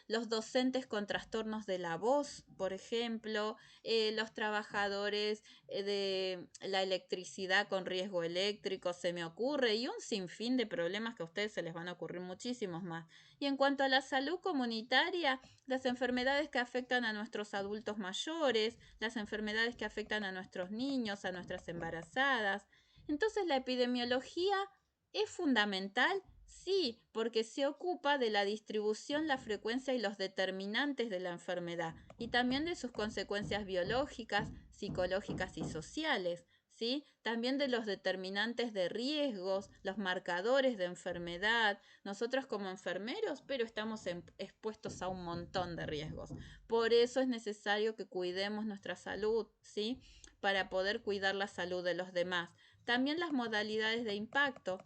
los docentes con trastornos de la voz, por ejemplo, los trabajadores de la electricidad con riesgo eléctrico, se me ocurre, y un sinfín de problemas que a ustedes se les van a ocurrir muchísimos más. Y en cuanto a la salud comunitaria, las enfermedades que afectan a nuestros adultos mayores, las enfermedades que afectan a nuestros niños, a nuestras embarazadas. Entonces, la epidemiología es fundamental, sí, porque se ocupa de la distribución, la frecuencia y los determinantes de la enfermedad y también de sus consecuencias biológicas, psicológicas y sociales. ¿Sí? También de los determinantes de riesgos, los marcadores de enfermedad. Nosotros como enfermeros, pero estamos expuestos a un montón de riesgos. Por eso es necesario que cuidemos nuestra salud, ¿sí? Para poder cuidar la salud de los demás. También las modalidades de impacto.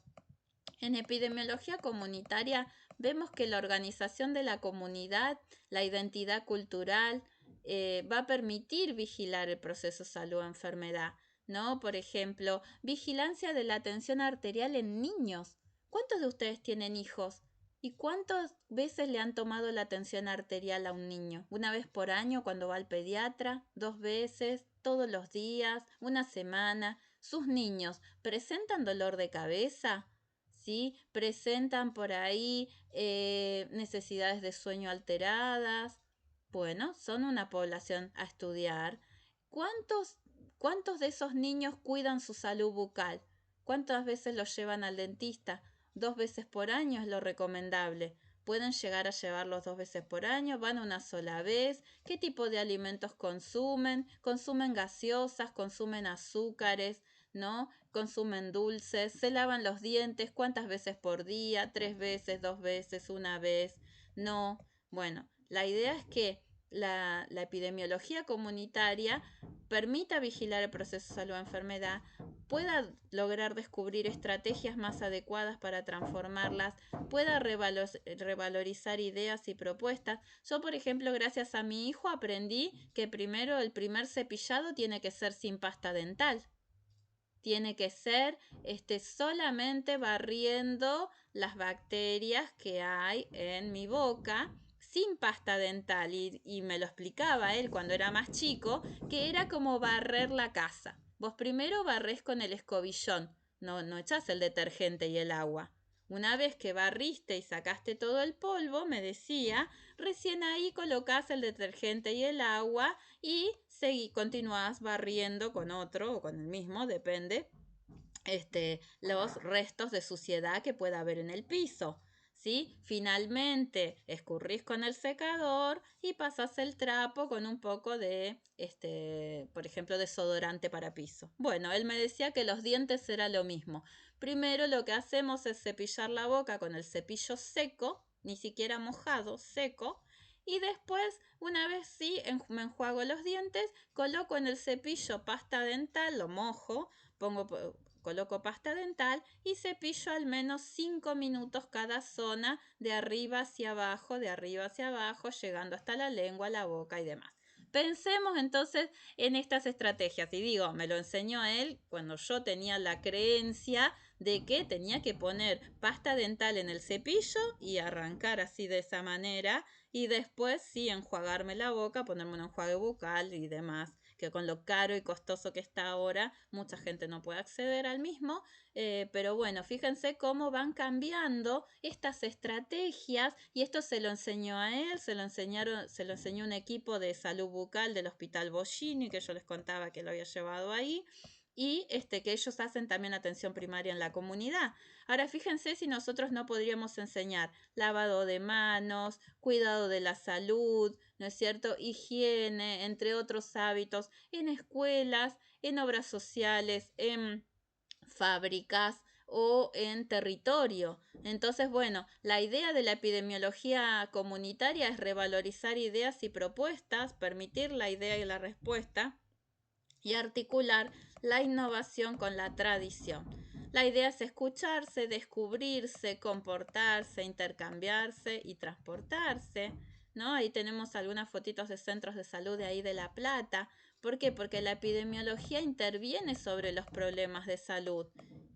En epidemiología comunitaria vemos que la organización de la comunidad, la identidad cultural, va a permitir vigilar el proceso salud-enfermedad. ¿No? Por ejemplo, vigilancia de la tensión arterial en niños. ¿Cuántos de ustedes tienen hijos? ¿Y cuántas veces le han tomado la tensión arterial a un niño? ¿Una vez por año cuando va al pediatra? ¿2 veces? ¿Todos los días? ¿Una semana? ¿Sus niños presentan dolor de cabeza? ¿Sí? ¿Presentan por ahí necesidades de sueño alteradas? Bueno, son una población a estudiar. ¿Cuántos de esos niños cuidan su salud bucal? ¿Cuántas veces los llevan al dentista? 2 veces por año es lo recomendable. ¿Pueden llegar a llevarlos 2 veces por año? ¿Van una sola vez? ¿Qué tipo de alimentos consumen? ¿Consumen gaseosas? ¿Consumen azúcares? ¿No? ¿Consumen dulces? ¿Se lavan los dientes? ¿Cuántas veces por día? 3 veces, 2 veces, 1 vez. No. Bueno, la idea es que la epidemiología comunitaria permita vigilar el proceso de salud-enfermedad, pueda lograr descubrir estrategias más adecuadas para transformarlas, pueda revalorizar ideas y propuestas. Yo, por ejemplo, gracias a mi hijo aprendí que primero el primer cepillado tiene que ser sin pasta dental. Tiene que ser solamente barriendo las bacterias que hay en mi boca sin pasta dental y me lo explicaba él cuando era más chico, que era como barrer la casa. Vos primero barrés con el escobillón, no echás el detergente y el agua. Una vez que barriste y sacaste todo el polvo, me decía, recién ahí colocás el detergente y el agua y continuás barriendo con otro o con el mismo, depende, los restos de suciedad que pueda haber en el piso. ¿Sí? Finalmente escurrís con el secador y pasás el trapo con un poco de, por ejemplo, desodorante para piso. Bueno, él me decía que los dientes era lo mismo. Primero lo que hacemos es cepillar la boca con el cepillo seco, ni siquiera mojado, seco. Y después, una vez sí, me enjuago los dientes, coloco en el cepillo pasta dental, lo mojo, coloco pasta dental y cepillo al menos 5 minutos cada zona de arriba hacia abajo, llegando hasta la lengua, la boca y demás. Pensemos entonces en estas estrategias. Y digo, me lo enseñó él cuando yo tenía la creencia de que tenía que poner pasta dental en el cepillo y arrancar así de esa manera. Y después sí enjuagarme la boca, ponerme un enjuague bucal y demás, que con lo caro y costoso que está ahora, mucha gente no puede acceder al mismo, pero bueno, fíjense cómo van cambiando estas estrategias, y esto se lo enseñó a él, se lo enseñó un equipo de salud bucal del Hospital Boschini, que yo les contaba que lo había llevado ahí, y que ellos hacen también atención primaria en la comunidad. Ahora fíjense si nosotros no podríamos enseñar lavado de manos, cuidado de la salud, ¿no es cierto? Higiene, entre otros hábitos, en escuelas, en obras sociales, en fábricas o en territorio. Entonces, bueno, la idea de la epidemiología comunitaria es revalorizar ideas y propuestas, permitir la idea y la respuesta y articular la innovación con la tradición. La idea es escucharse, descubrirse, comportarse, intercambiarse y transportarse, ¿no? Ahí tenemos algunas fotitos de centros de salud de ahí de La Plata. ¿Por qué? Porque la epidemiología interviene sobre los problemas de salud.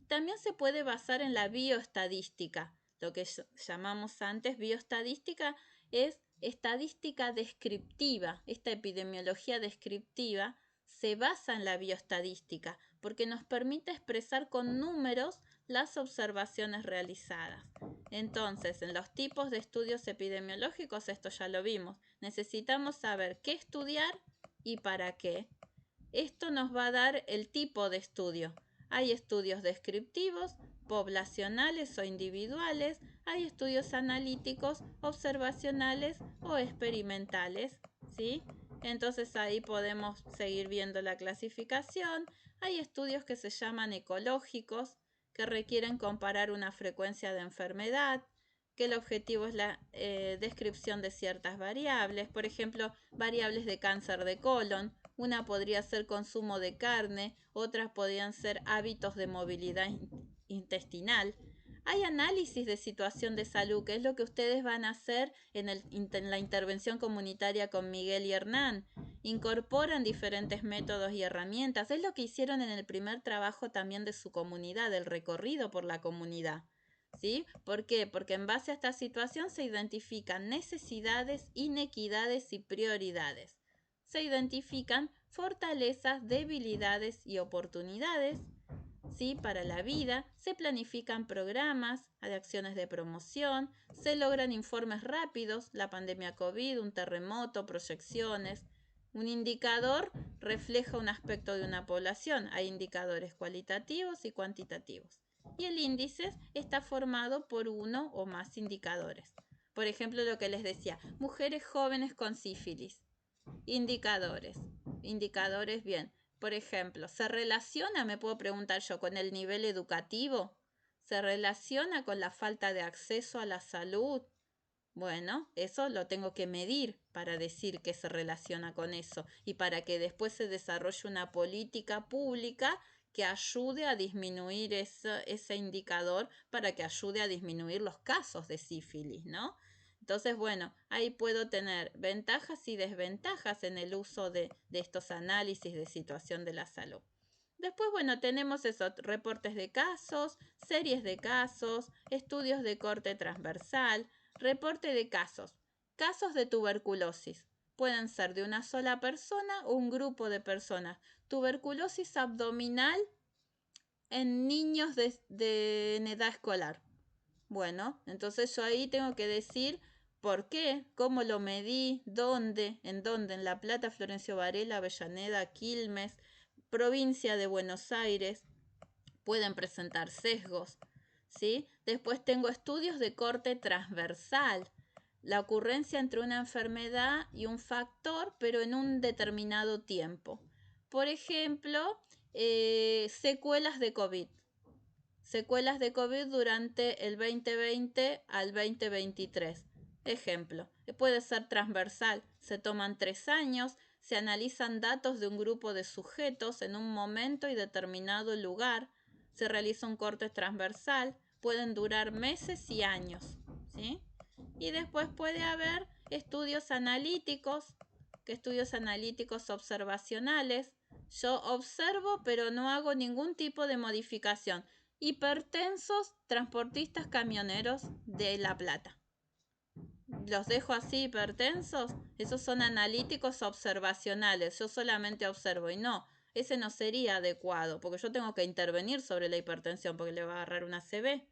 También se puede basar en la bioestadística. Lo que llamamos antes bioestadística es estadística descriptiva. Esta epidemiología descriptiva se basa en la bioestadística porque nos permite expresar con números las observaciones realizadas. Entonces, en los tipos de estudios epidemiológicos, esto ya lo vimos, necesitamos saber qué estudiar y para qué. Esto nos va a dar el tipo de estudio. Hay estudios descriptivos, poblacionales o individuales, hay estudios analíticos, observacionales o experimentales, ¿sí? Entonces ahí podemos seguir viendo la clasificación. Hay estudios que se llaman ecológicos, que requieren comparar una frecuencia de enfermedad, que el objetivo es la descripción de ciertas variables, por ejemplo, variables de cáncer de colon. Una podría ser consumo de carne, otras podrían ser hábitos de movilidad intestinal. Hay análisis de situación de salud, que es lo que ustedes van a hacer en la intervención comunitaria con Miguel y Hernán. Incorporan diferentes métodos y herramientas. Es lo que hicieron en el primer trabajo también de su comunidad, el recorrido por la comunidad. ¿Sí? ¿Por qué? Porque en base a esta situación se identifican necesidades, inequidades y prioridades. Se identifican fortalezas, debilidades y oportunidades, ¿sí? Para la vida, se planifican programas de acciones de promoción, se logran informes rápidos, la pandemia COVID, un terremoto, proyecciones. Un indicador refleja un aspecto de una población. Hay indicadores cualitativos y cuantitativos. Y el índice está formado por uno o más indicadores. Por ejemplo, lo que les decía, mujeres jóvenes con sífilis. Indicadores. Indicadores, bien. Por ejemplo, ¿se relaciona, me puedo preguntar yo, con el nivel educativo? ¿Se relaciona con la falta de acceso a la salud? Bueno, eso lo tengo que medir para decir que se relaciona con eso y para que después se desarrolle una política pública que ayude a disminuir ese indicador, para que ayude a disminuir los casos de sífilis, ¿no? Entonces, bueno, ahí puedo tener ventajas y desventajas en el uso de estos análisis de situación de la salud. Después, bueno, tenemos esos reportes de casos, series de casos, estudios de corte transversal, reporte de casos. Casos de tuberculosis. Pueden ser de una sola persona o un grupo de personas. Tuberculosis abdominal en niños en edad escolar. Bueno, entonces yo ahí tengo que decir por qué, cómo lo medí, dónde, en La Plata, Florencio Varela, Avellaneda, Quilmes, provincia de Buenos Aires. Pueden presentar sesgos, ¿sí? Después tengo estudios de corte transversal, la ocurrencia entre una enfermedad y un factor, pero en un determinado tiempo. Por ejemplo, secuelas de COVID. Secuelas de COVID durante el 2020 al 2023. Ejemplo, puede ser transversal. Se toman 3 años, se analizan datos de un grupo de sujetos en un momento y determinado lugar. Se realiza un corte transversal. Pueden durar meses y años, ¿sí? Y después puede haber estudios analíticos, estudios analíticos observacionales. Yo observo, pero no hago ningún tipo de modificación. Hipertensos, transportistas camioneros de La Plata. Los dejo así hipertensos. Esos son analíticos observacionales. Yo solamente observo y no, ese no sería adecuado porque yo tengo que intervenir sobre la hipertensión porque le va a agarrar una ACV.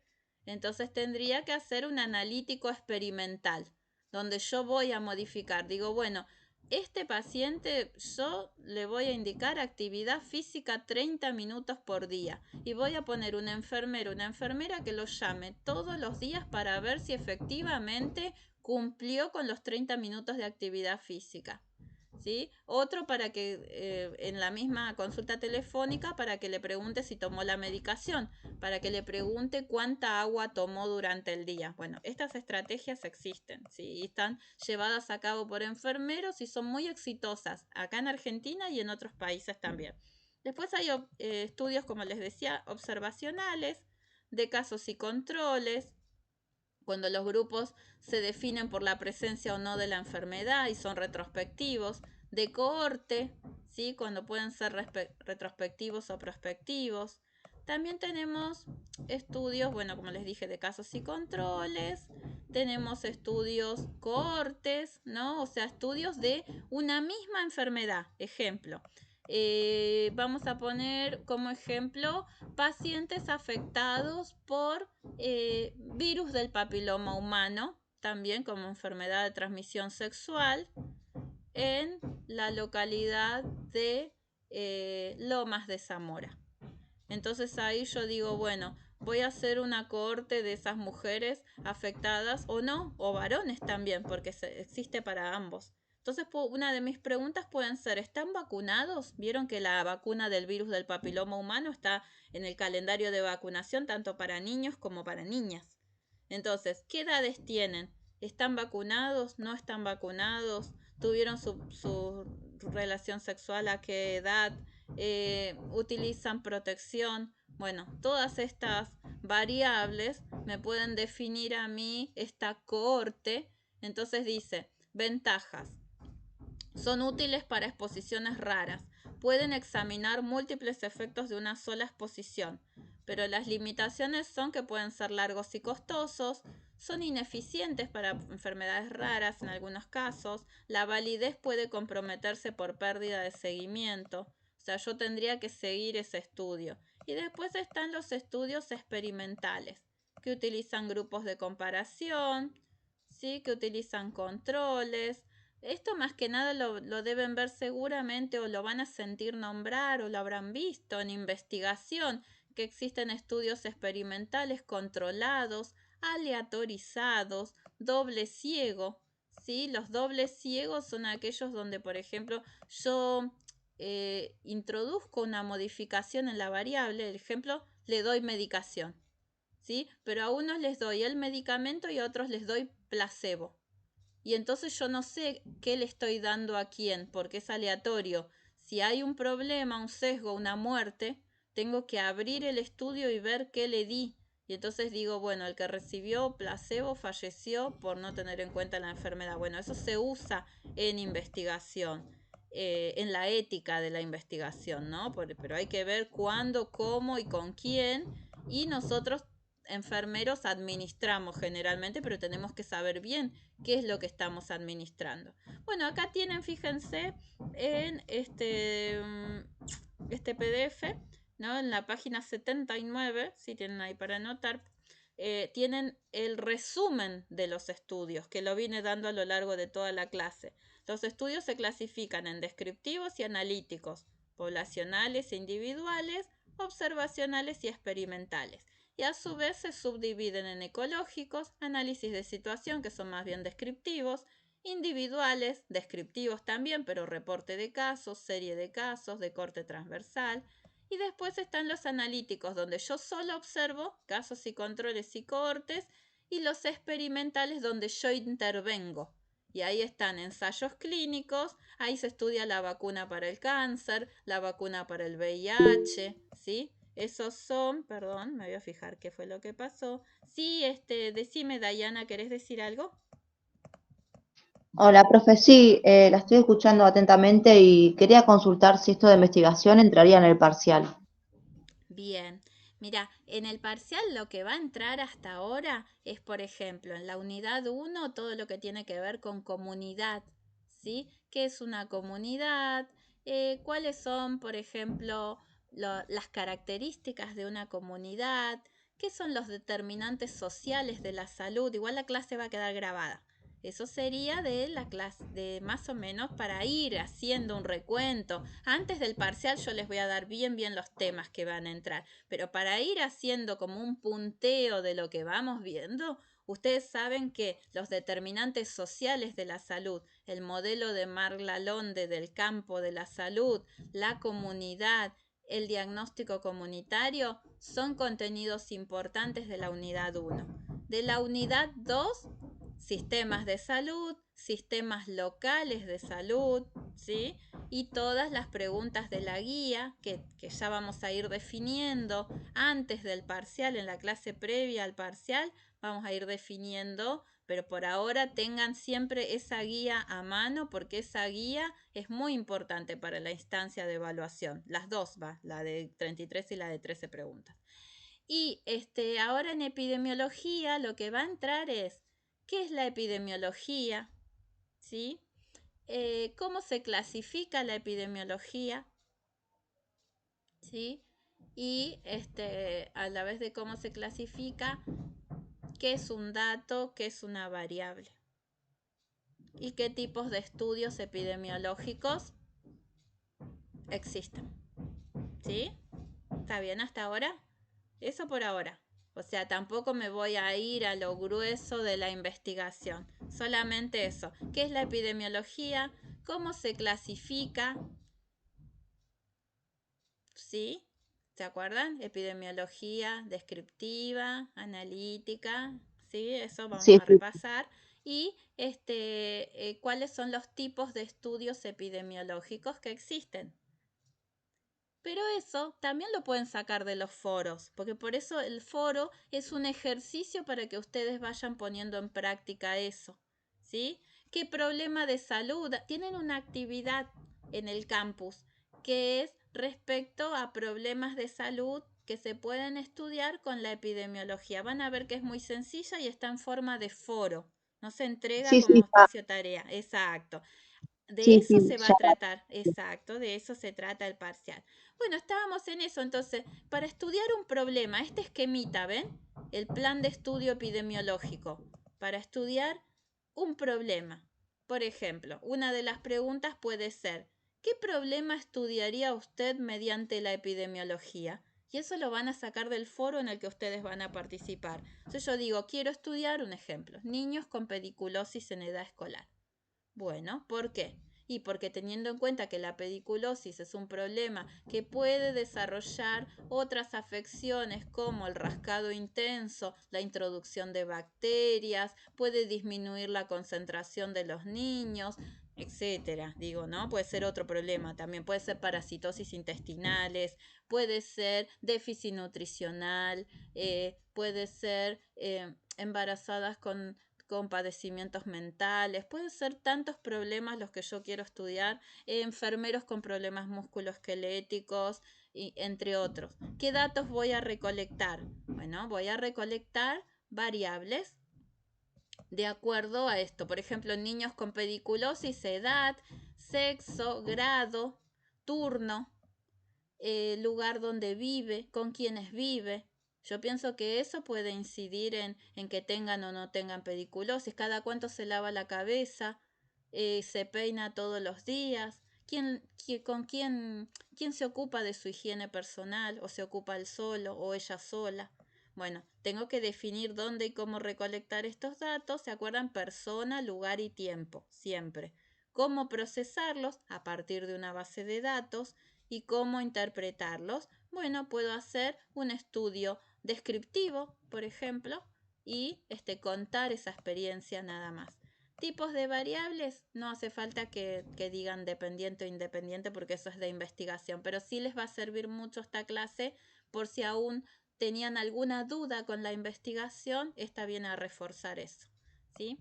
Entonces tendría que hacer un analítico experimental donde yo voy a modificar. Digo, bueno, este paciente yo le voy a indicar actividad física 30 minutos por día y voy a poner un enfermero, una enfermera que lo llame todos los días para ver si efectivamente cumplió con los 30 minutos de actividad física, ¿sí? Otro para que en la misma consulta telefónica para que le pregunte si tomó la medicación, para que le pregunte cuánta agua tomó durante el día. Bueno, estas estrategias existen, ¿sí? Y están llevadas a cabo por enfermeros y son muy exitosas acá en Argentina y en otros países también. Después hay estudios, como les decía, observacionales, de casos y controles, cuando los grupos se definen por la presencia o no de la enfermedad y son retrospectivos, de cohorte, ¿sí? Cuando pueden ser retrospectivos o prospectivos. También tenemos estudios, bueno, como les dije, de casos y controles. Tenemos estudios cohortes, ¿no? O sea, estudios de una misma enfermedad. Ejemplo, vamos a poner como ejemplo pacientes afectados por virus del papiloma humano, también como enfermedad de transmisión sexual, en la localidad de Lomas de Zamora. Entonces ahí yo digo, bueno, voy a hacer una cohorte de esas mujeres afectadas o no, o varones también, porque existe para ambos. Entonces una de mis preguntas pueden ser, ¿están vacunados? Vieron que la vacuna del virus del papiloma humano está en el calendario de vacunación tanto para niños como para niñas. Entonces, ¿qué edades tienen? ¿Están vacunados? ¿No están vacunados? ¿Tuvieron su relación sexual a qué edad? ¿Utilizan protección? Bueno, todas estas variables me pueden definir a mí esta cohorte. Entonces dice, ventajas. Son útiles para exposiciones raras. Pueden examinar múltiples efectos de una sola exposición, pero las limitaciones son que pueden ser largos y costosos, son ineficientes para enfermedades raras en algunos casos, la validez puede comprometerse por pérdida de seguimiento, o sea, yo tendría que seguir ese estudio. Y después están los estudios experimentales, que utilizan grupos de comparación, ¿sí? Que utilizan controles. Esto más que nada lo deben ver seguramente o lo van a sentir nombrar o lo habrán visto en investigación, que existen estudios experimentales controlados, aleatorizados, doble ciego. ¿Sí? Los dobles ciegos son aquellos donde, por ejemplo, yo introduzco una modificación en la variable, el ejemplo, le doy medicación, ¿sí? Pero a unos les doy el medicamento y a otros les doy placebo. Y entonces yo no sé qué le estoy dando a quién, porque es aleatorio. Si hay un problema, un sesgo, una muerte, tengo que abrir el estudio y ver qué le di. Y entonces digo, bueno, el que recibió placebo falleció por no tener en cuenta la enfermedad. Bueno, eso se usa en investigación, en la ética de la investigación, ¿no? Pero hay que ver cuándo, cómo y con quién. Y nosotros enfermeros administramos generalmente, pero tenemos que saber bien qué es lo que estamos administrando. Bueno, acá tienen, fíjense, en este PDF, ¿no? En la página 79, si tienen ahí para anotar, tienen el resumen de los estudios, que lo vine dando a lo largo de toda la clase. Los estudios se clasifican en descriptivos y analíticos, poblacionales e individuales, observacionales y experimentales. Y a su vez se subdividen en ecológicos, análisis de situación, que son más bien descriptivos, individuales, descriptivos también, pero reporte de casos, serie de casos, de corte transversal. Y después están los analíticos, donde yo solo observo casos y controles y cohortes, y los experimentales, donde yo intervengo. Y ahí están ensayos clínicos, ahí se estudia la vacuna para el cáncer, la vacuna para el VIH, ¿sí? Esos son, perdón, me voy a fijar qué fue lo que pasó. Sí, decime, Dayana, ¿querés decir algo? Hola, profe, sí, la estoy escuchando atentamente y quería consultar si esto de investigación entraría en el parcial. Bien, mira, en el parcial lo que va a entrar hasta ahora es, por ejemplo, en la unidad 1, todo lo que tiene que ver con comunidad, ¿sí? ¿Qué es una comunidad? ¿Cuáles son, por ejemplo, las características de una comunidad? ¿Qué son los determinantes sociales de la salud? Igual la clase va a quedar grabada. Eso sería de la clase, de más o menos para ir haciendo un recuento. Antes del parcial yo les voy a dar bien los temas que van a entrar, pero para ir haciendo como un punteo de lo que vamos viendo, ustedes saben que los determinantes sociales de la salud, el modelo de Marc Lalonde del campo de la salud, la comunidad, el diagnóstico comunitario, son contenidos importantes de la unidad 1. De la unidad 2, sistemas de salud, sistemas locales de salud, ¿sí? Y todas las preguntas de la guía que ya vamos a ir definiendo antes del parcial, en la clase previa al parcial, vamos a ir definiendo, pero por ahora tengan siempre esa guía a mano porque esa guía es muy importante para la instancia de evaluación. Las dos la de 33 y la de 13 preguntas. Y ahora en epidemiología lo que va a entrar es, ¿qué es la epidemiología? ¿Sí? ¿Cómo se clasifica la epidemiología? ¿Sí? Y a la vez de cómo se clasifica, qué es un dato, qué es una variable y qué tipos de estudios epidemiológicos existen. ¿Sí? ¿Está bien hasta ahora? Eso por ahora. O sea, tampoco me voy a ir a lo grueso de la investigación. Solamente eso. ¿Qué es la epidemiología? ¿Cómo se clasifica? ¿Sí? ¿Se acuerdan? Epidemiología descriptiva, analítica, ¿sí? Eso vamos Sí, a sí, repasar. Y cuáles son los tipos de estudios epidemiológicos que existen. Pero eso también lo pueden sacar de los foros, porque por eso el foro es un ejercicio para que ustedes vayan poniendo en práctica eso, ¿sí? ¿Qué problema de salud? Tienen una actividad en el campus que es respecto a problemas de salud que se pueden estudiar con la epidemiología. Van a ver que es muy sencilla y está en forma de foro. No se entrega sí, como sí, espacio tarea. Exacto. De sí, eso sí, se va ya. a tratar, exacto, de eso se trata el parcial. Bueno, estábamos en eso, entonces, para estudiar un problema, este esquemita, ¿ven? El plan de estudio epidemiológico, para estudiar un problema. Por ejemplo, una de las preguntas puede ser, ¿qué problema estudiaría usted mediante la epidemiología? Y eso lo van a sacar del foro en el que ustedes van a participar. Entonces yo digo, quiero estudiar un ejemplo, niños con pediculosis en edad escolar. Bueno, ¿por qué? Y porque teniendo en cuenta que la pediculosis es un problema que puede desarrollar otras afecciones como el rascado intenso, la introducción de bacterias, puede disminuir la concentración de los niños, etcétera. Digo, ¿no? Puede ser otro problema también, puede ser parasitosis intestinales, puede ser déficit nutricional, puede ser embarazadas con padecimientos mentales, pueden ser tantos problemas los que yo quiero estudiar, enfermeros con problemas musculoesqueléticos, y, entre otros. ¿Qué datos voy a recolectar? Bueno, voy a recolectar variables de acuerdo a esto. Por ejemplo, en niños con pediculosis, edad, sexo, grado, turno, lugar donde vive, con quienes vive. Yo pienso que eso puede incidir en que tengan o no tengan pediculosis. Cada cuánto se lava la cabeza, se peina todos los días. ¿Quién se ocupa de su higiene personal? ¿O se ocupa él solo o ella sola? Bueno, tengo que definir dónde y cómo recolectar estos datos. ¿Se acuerdan? Persona, lugar y tiempo, siempre. ¿Cómo procesarlos? A partir de una base de datos. ¿Y cómo interpretarlos? Bueno, puedo hacer un estudio descriptivo, por ejemplo, y contar esa experiencia nada más. Tipos de variables, no hace falta que digan dependiente o independiente porque eso es de investigación, pero sí les va a servir mucho esta clase por si aún tenían alguna duda con la investigación, está bien a reforzar eso, ¿sí?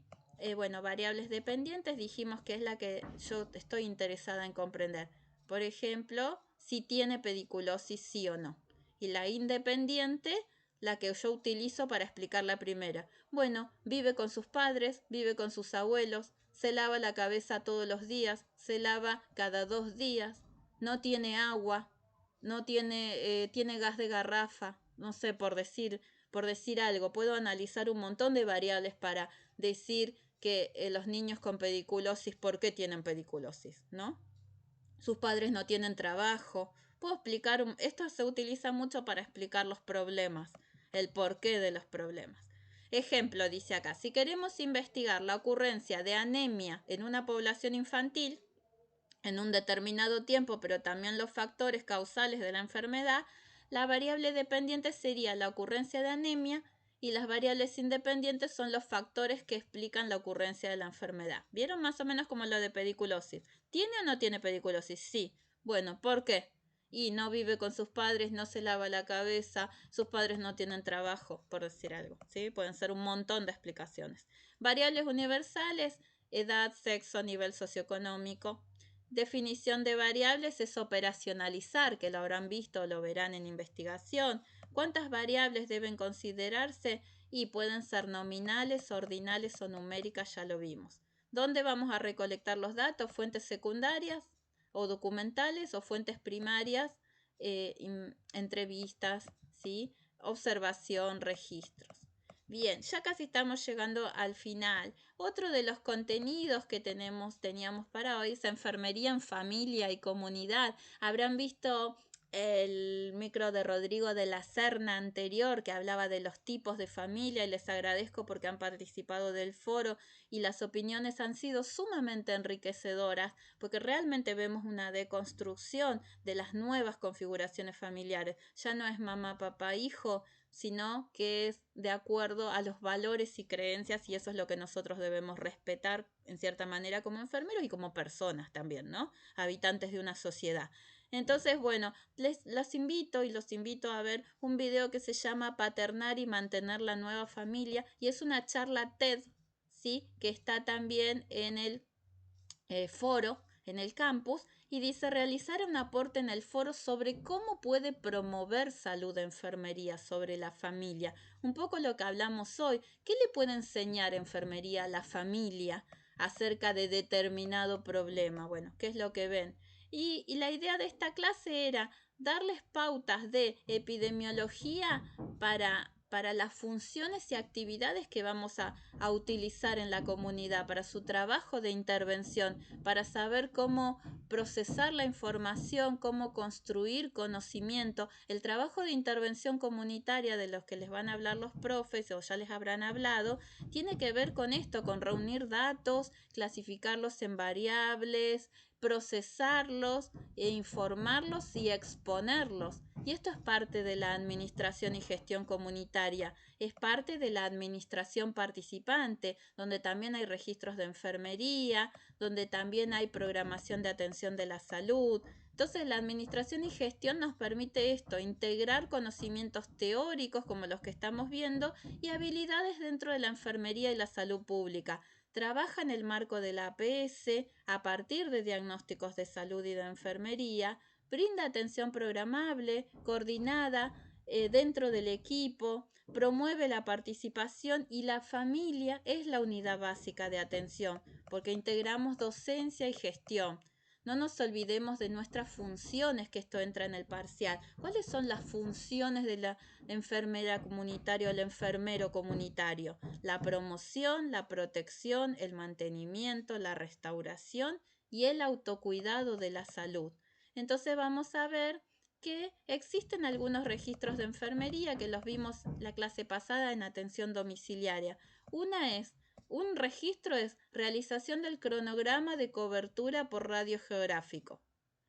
Bueno, variables dependientes dijimos que es la que yo estoy interesada en comprender. Por ejemplo, si tiene pediculosis, sí o no. Y la independiente, la que yo utilizo para explicar la primera. Bueno, vive con sus padres, vive con sus abuelos, se lava la cabeza todos los días, se lava cada 2 días, no tiene agua, no tiene, tiene gas de garrafa, no sé, por decir algo. Puedo analizar un montón de variables para decir que los niños con pediculosis, ¿por qué tienen pediculosis? ¿No? Sus padres no tienen trabajo. Puedo explicar, esto se utiliza mucho para explicar los problemas, el porqué de los problemas. Ejemplo, dice acá, si queremos investigar la ocurrencia de anemia en una población infantil, en un determinado tiempo, pero también los factores causales de la enfermedad, la variable dependiente sería la ocurrencia de anemia y las variables independientes son los factores que explican la ocurrencia de la enfermedad. ¿Vieron más o menos como lo de pediculosis? ¿Tiene o no tiene pediculosis? Sí. Bueno, ¿por qué? y no vive con sus padres, no se lava la cabeza, sus padres no tienen trabajo, por decir algo, ¿sí? Pueden ser un montón de explicaciones. Variables universales, edad, sexo, nivel socioeconómico. Definición de variables es operacionalizar, que lo habrán visto o lo verán en investigación. ¿Cuántas variables deben considerarse? Y pueden ser nominales, ordinales o numéricas, ya lo vimos. ¿Dónde vamos a recolectar los datos? Fuentes secundarias o documentales o fuentes primarias, entrevistas, ¿sí? Observación, registros. Bien, ya casi estamos llegando al final. Otro de los contenidos que teníamos para hoy es enfermería en familia y comunidad. Habrán visto el micro de Rodrigo de la Serna anterior, que hablaba de los tipos de familia, y les agradezco porque han participado del foro y las opiniones han sido sumamente enriquecedoras, porque realmente vemos una deconstrucción de las nuevas configuraciones familiares. Ya no es mamá, papá, hijo, sino que es de acuerdo a los valores y creencias, y eso es lo que nosotros debemos respetar en cierta manera como enfermeros y como personas también, ¿no? Habitantes de una sociedad. Entonces, bueno, los invito a ver un video que se llama Paternar y mantener la nueva familia, y es una charla TED, ¿sí? Que está también en el foro, en el campus, y dice realizar un aporte en el foro sobre cómo puede promover salud de enfermería sobre la familia. Un poco lo que hablamos hoy. ¿Qué le puede enseñar enfermería a la familia acerca de determinado problema? Bueno, ¿qué es lo que ven? Y la idea de esta clase era darles pautas de epidemiología para las funciones y actividades que vamos a utilizar en la comunidad, para su trabajo de intervención, para saber cómo procesar la información, cómo construir conocimiento. El trabajo de intervención comunitaria de los que les van a hablar los profes o ya les habrán hablado, tiene que ver con esto, con reunir datos, clasificarlos en variables, procesarlos e informarlos y exponerlos. Y esto es parte de la administración y gestión comunitaria, es parte de la administración participante, donde también hay registros de enfermería, donde también hay programación de atención de la salud. Entonces la administración y gestión nos permite esto, integrar conocimientos teóricos como los que estamos viendo y habilidades dentro de la enfermería y la salud pública. Trabaja en el marco de la APS a partir de diagnósticos de salud y de enfermería, brinda atención programable, coordinada dentro del equipo, promueve la participación y la familia es la unidad básica de atención, porque integramos docencia y gestión. No nos olvidemos de nuestras funciones, que esto entra en el parcial. ¿Cuáles son las funciones de la enfermera comunitaria o el enfermero comunitario? La promoción, la protección, el mantenimiento, la restauración y el autocuidado de la salud. Entonces vamos a ver que existen algunos registros de enfermería que los vimos la clase pasada en atención domiciliaria. Un registro es realización del cronograma de cobertura por radio geográfico.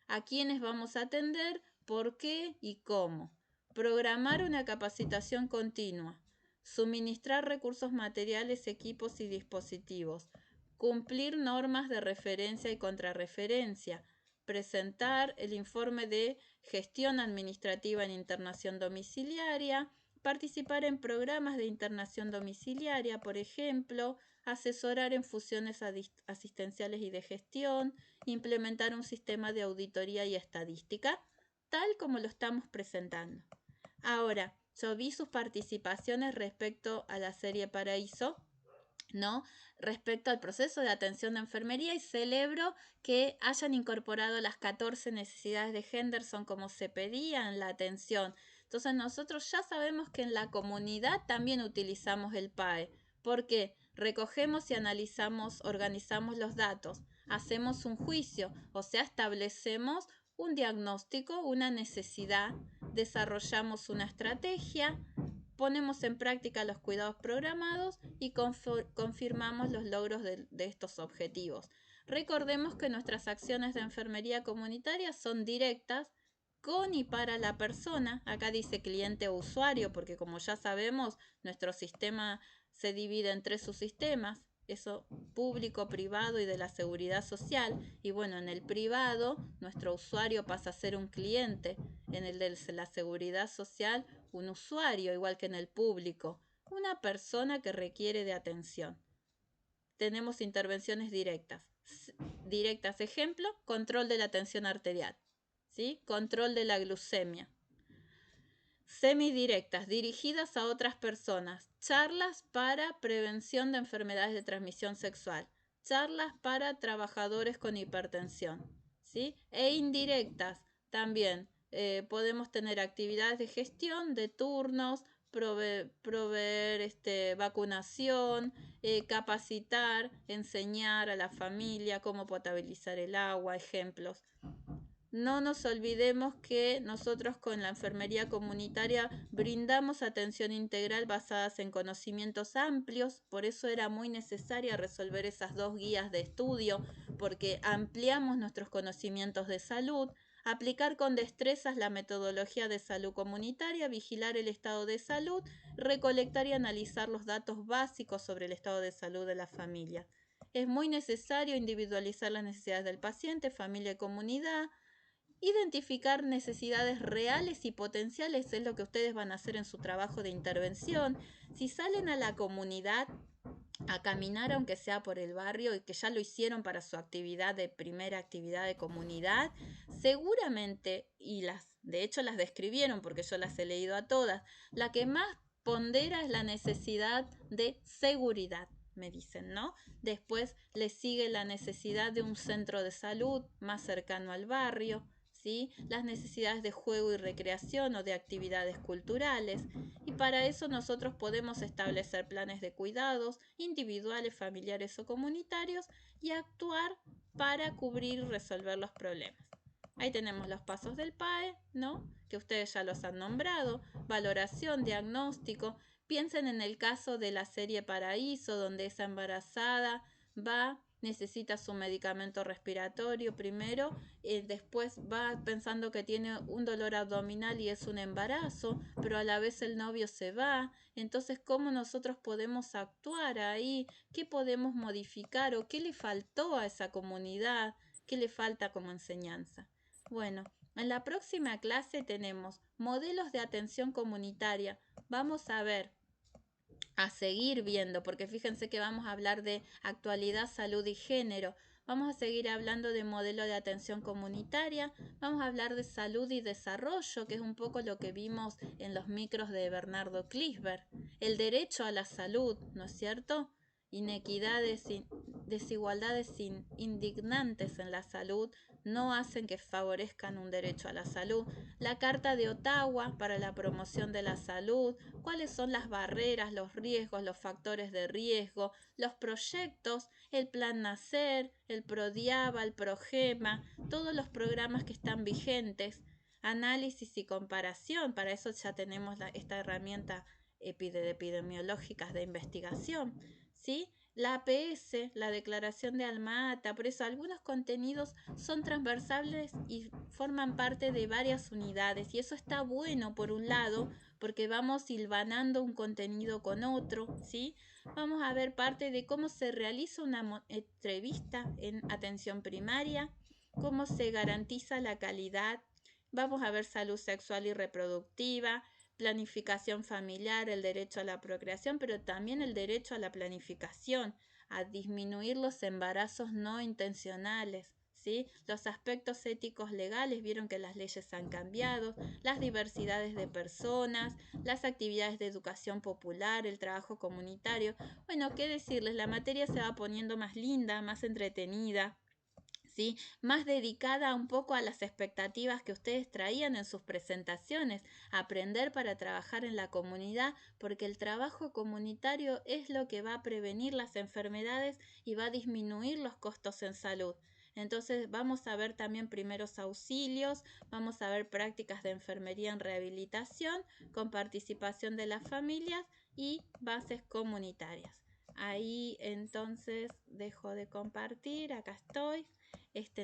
¿A quiénes vamos a atender? ¿Por qué y cómo? Programar una capacitación continua. Suministrar recursos materiales, equipos y dispositivos. Cumplir normas de referencia y contrarreferencia. Presentar el informe de gestión administrativa en internación domiciliaria. Participar en programas de internación domiciliaria, por ejemplo, asesorar en fusiones asistenciales y de gestión, implementar un sistema de auditoría y estadística, tal como lo estamos presentando. Ahora, yo vi sus participaciones respecto a la serie Paraíso, ¿no? Respecto al proceso de atención de enfermería, y celebro que hayan incorporado las 14 necesidades de Henderson como se pedía en la atención. Entonces nosotros ya sabemos que en la comunidad también utilizamos el PAE, porque recogemos y analizamos, organizamos los datos, hacemos un juicio, o sea, establecemos un diagnóstico, una necesidad, desarrollamos una estrategia, ponemos en práctica los cuidados programados y confirmamos los logros de estos objetivos. Recordemos que nuestras acciones de enfermería comunitaria son directas con y para la persona. Acá dice cliente o usuario, porque como ya sabemos, nuestro sistema se divide en 3 subsistemas: eso público, privado y de la seguridad social. Y bueno, en el privado nuestro usuario pasa a ser un cliente, en el de la seguridad social un usuario, igual que en el público, una persona que requiere de atención. Tenemos intervenciones directas. Ejemplo, control de la tensión arterial, ¿sí? Control de la glucemia. Semidirectas, dirigidas a otras personas, charlas para prevención de enfermedades de transmisión sexual, charlas para trabajadores con hipertensión, ¿sí? E indirectas, también podemos tener actividades de gestión, de turnos, proveer vacunación, capacitar, enseñar a la familia cómo potabilizar el agua, ejemplos. No nos olvidemos que nosotros con la enfermería comunitaria brindamos atención integral basadas en conocimientos amplios, por eso era muy necesaria resolver esas 2 guías de estudio, porque ampliamos nuestros conocimientos de salud, aplicar con destrezas la metodología de salud comunitaria, vigilar el estado de salud, recolectar y analizar los datos básicos sobre el estado de salud de la familia. Es muy necesario individualizar las necesidades del paciente, familia y comunidad. Identificar necesidades reales y potenciales es lo que ustedes van a hacer en su trabajo de intervención. Si salen a la comunidad a caminar, aunque sea por el barrio, y que ya lo hicieron para su actividad de primera actividad de comunidad, seguramente, y de hecho las describieron porque yo las he leído a todas, la que más pondera es la necesidad de seguridad, me dicen, ¿no? Después le sigue la necesidad de un centro de salud más cercano al barrio, ¿sí? Las necesidades de juego y recreación o de actividades culturales, y para eso nosotros podemos establecer planes de cuidados individuales, familiares o comunitarios y actuar para cubrir y resolver los problemas. Ahí tenemos los pasos del PAE, ¿no? Que ustedes ya los han nombrado, valoración, diagnóstico. Piensen en el caso de la serie Paraíso, donde esa embarazada necesita su medicamento respiratorio primero, después va pensando que tiene un dolor abdominal y es un embarazo, pero a la vez el novio se va. Entonces, ¿cómo nosotros podemos actuar ahí? ¿Qué podemos modificar o qué le faltó a esa comunidad? ¿Qué le falta como enseñanza? Bueno, en la próxima clase tenemos modelos de atención comunitaria. Vamos a seguir viendo, porque fíjense que vamos a hablar de actualidad, salud y género. Vamos a seguir hablando de modelo de atención comunitaria. Vamos a hablar de salud y desarrollo, que es un poco lo que vimos en los micros de Bernardo Klisberg. El derecho a la salud, ¿no es cierto? Inequidades, desigualdades indignantes en la salud no hacen que favorezcan un derecho a la salud. La Carta de Ottawa para la promoción de la salud, cuáles son las barreras, los riesgos, los factores de riesgo, los proyectos, el Plan Nacer, el PRODIABA, el PROGEMA, todos los programas que están vigentes, análisis y comparación, para eso ya tenemos esta herramienta epidemiológicas de investigación, ¿sí? La APS, la Declaración de Alma-Ata, por eso algunos contenidos son transversales y forman parte de varias unidades, y eso está bueno por un lado, porque vamos hilvanando un contenido con otro, ¿sí? Vamos a ver parte de cómo se realiza una entrevista en atención primaria, cómo se garantiza la calidad. Vamos a ver salud sexual y reproductiva, planificación familiar, el derecho a la procreación, pero también el derecho a la planificación, a disminuir los embarazos no intencionales, ¿sí? Los aspectos éticos legales, vieron que las leyes han cambiado, las diversidades de personas, las actividades de educación popular, el trabajo comunitario. Bueno, qué decirles, la materia se va poniendo más linda, más entretenida, ¿sí? Más dedicada un poco a las expectativas que ustedes traían en sus presentaciones, aprender para trabajar en la comunidad, porque el trabajo comunitario es lo que va a prevenir las enfermedades y va a disminuir los costos en salud. Entonces vamos a ver también primeros auxilios, vamos a ver prácticas de enfermería en rehabilitación con participación de las familias y bases comunitarias. ahí entonces dejo de compartir, acá estoy.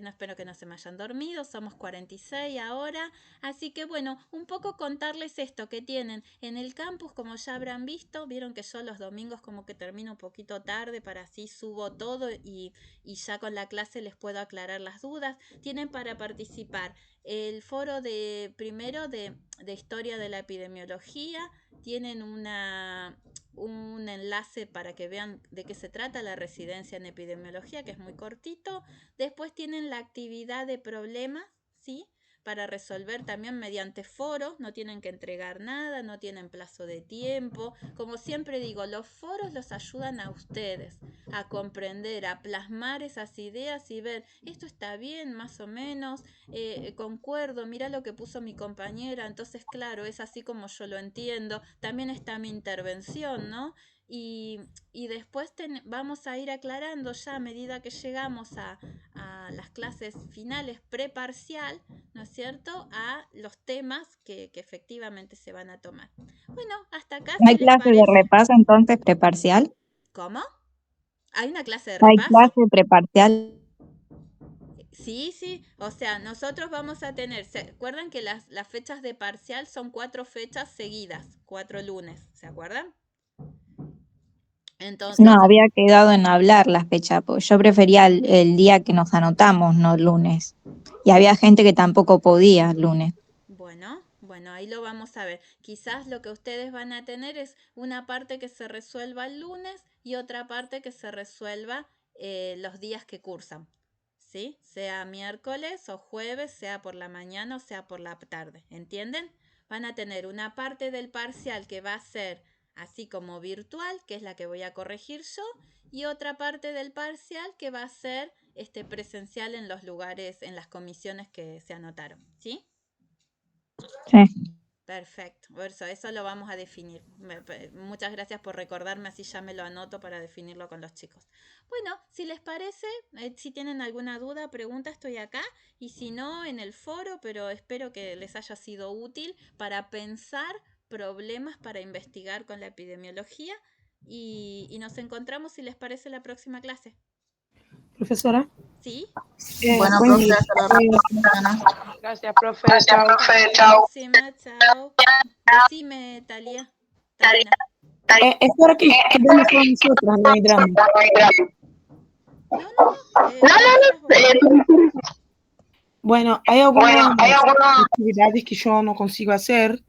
No espero que no se me hayan dormido, somos 46 ahora, así que bueno, un poco contarles esto que tienen en el campus, como ya habrán visto, vieron que yo los domingos como que termino un poquito tarde para así subo todo y ya con la clase les puedo aclarar las dudas. Tienen para participar el foro de primero de historia de la epidemiología, tienen un enlace para que vean de qué se trata la residencia en epidemiología, que es muy cortito. Después tienen la actividad de problemas, ¿sí? Para resolver también mediante foros, no tienen que entregar nada, no tienen plazo de tiempo. Como siempre digo, los foros los ayudan a ustedes a comprender, a plasmar esas ideas y ver, esto está bien, más o menos, concuerdo, mira lo que puso mi compañera, entonces claro, es así como yo lo entiendo. También está mi intervención, ¿no? Y después vamos a ir aclarando ya a medida que llegamos a las clases finales preparcial, ¿no es cierto?, a los temas que efectivamente se van a tomar. Bueno, hasta acá. ¿No hay ¿si les clase de parece? repaso entonces preparcial? ¿Cómo? ¿Hay una clase de ¿No hay repaso? clase preparcial? Sí, o sea, nosotros vamos a tener, ¿se acuerdan que las fechas de parcial son 4 fechas seguidas, 4 lunes, ¿se acuerdan? Entonces, No, había quedado en hablar la fecha, porque yo prefería el día que nos anotamos, no el lunes. Y había gente que tampoco podía el lunes. Bueno, ahí lo vamos a ver. Quizás lo que ustedes van a tener es una parte que se resuelva el lunes y otra parte que se resuelva los días que cursan, ¿sí? Sea miércoles o jueves, sea por la mañana o sea por la tarde, ¿entienden? Van a tener una parte del parcial que va a ser así como virtual, que es la que voy a corregir yo, y otra parte del parcial que va a ser presencial en los lugares, en las comisiones que se anotaron, ¿sí? Sí. Perfecto, eso lo vamos a definir. Muchas gracias por recordarme, así ya me lo anoto para definirlo con los chicos. Bueno, si les parece, si tienen alguna duda, pregunta, estoy acá, y si no, en el foro, pero espero que les haya sido útil para pensar problemas para investigar con la epidemiología, y nos encontramos, si les parece, la próxima clase. Profesora. ¿Sí? Bueno, Buen profe, día. hasta la próxima semana. Gracias, profe. Chao. Chao. Decime, Talía. Talina. Es para que quedemos con nosotras, no hay drama. Bueno, hay algunas actividades que yo no consigo hacer.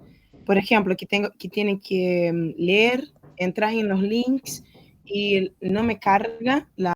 Por ejemplo, que tienen que leer, entrar en los links y no me carga la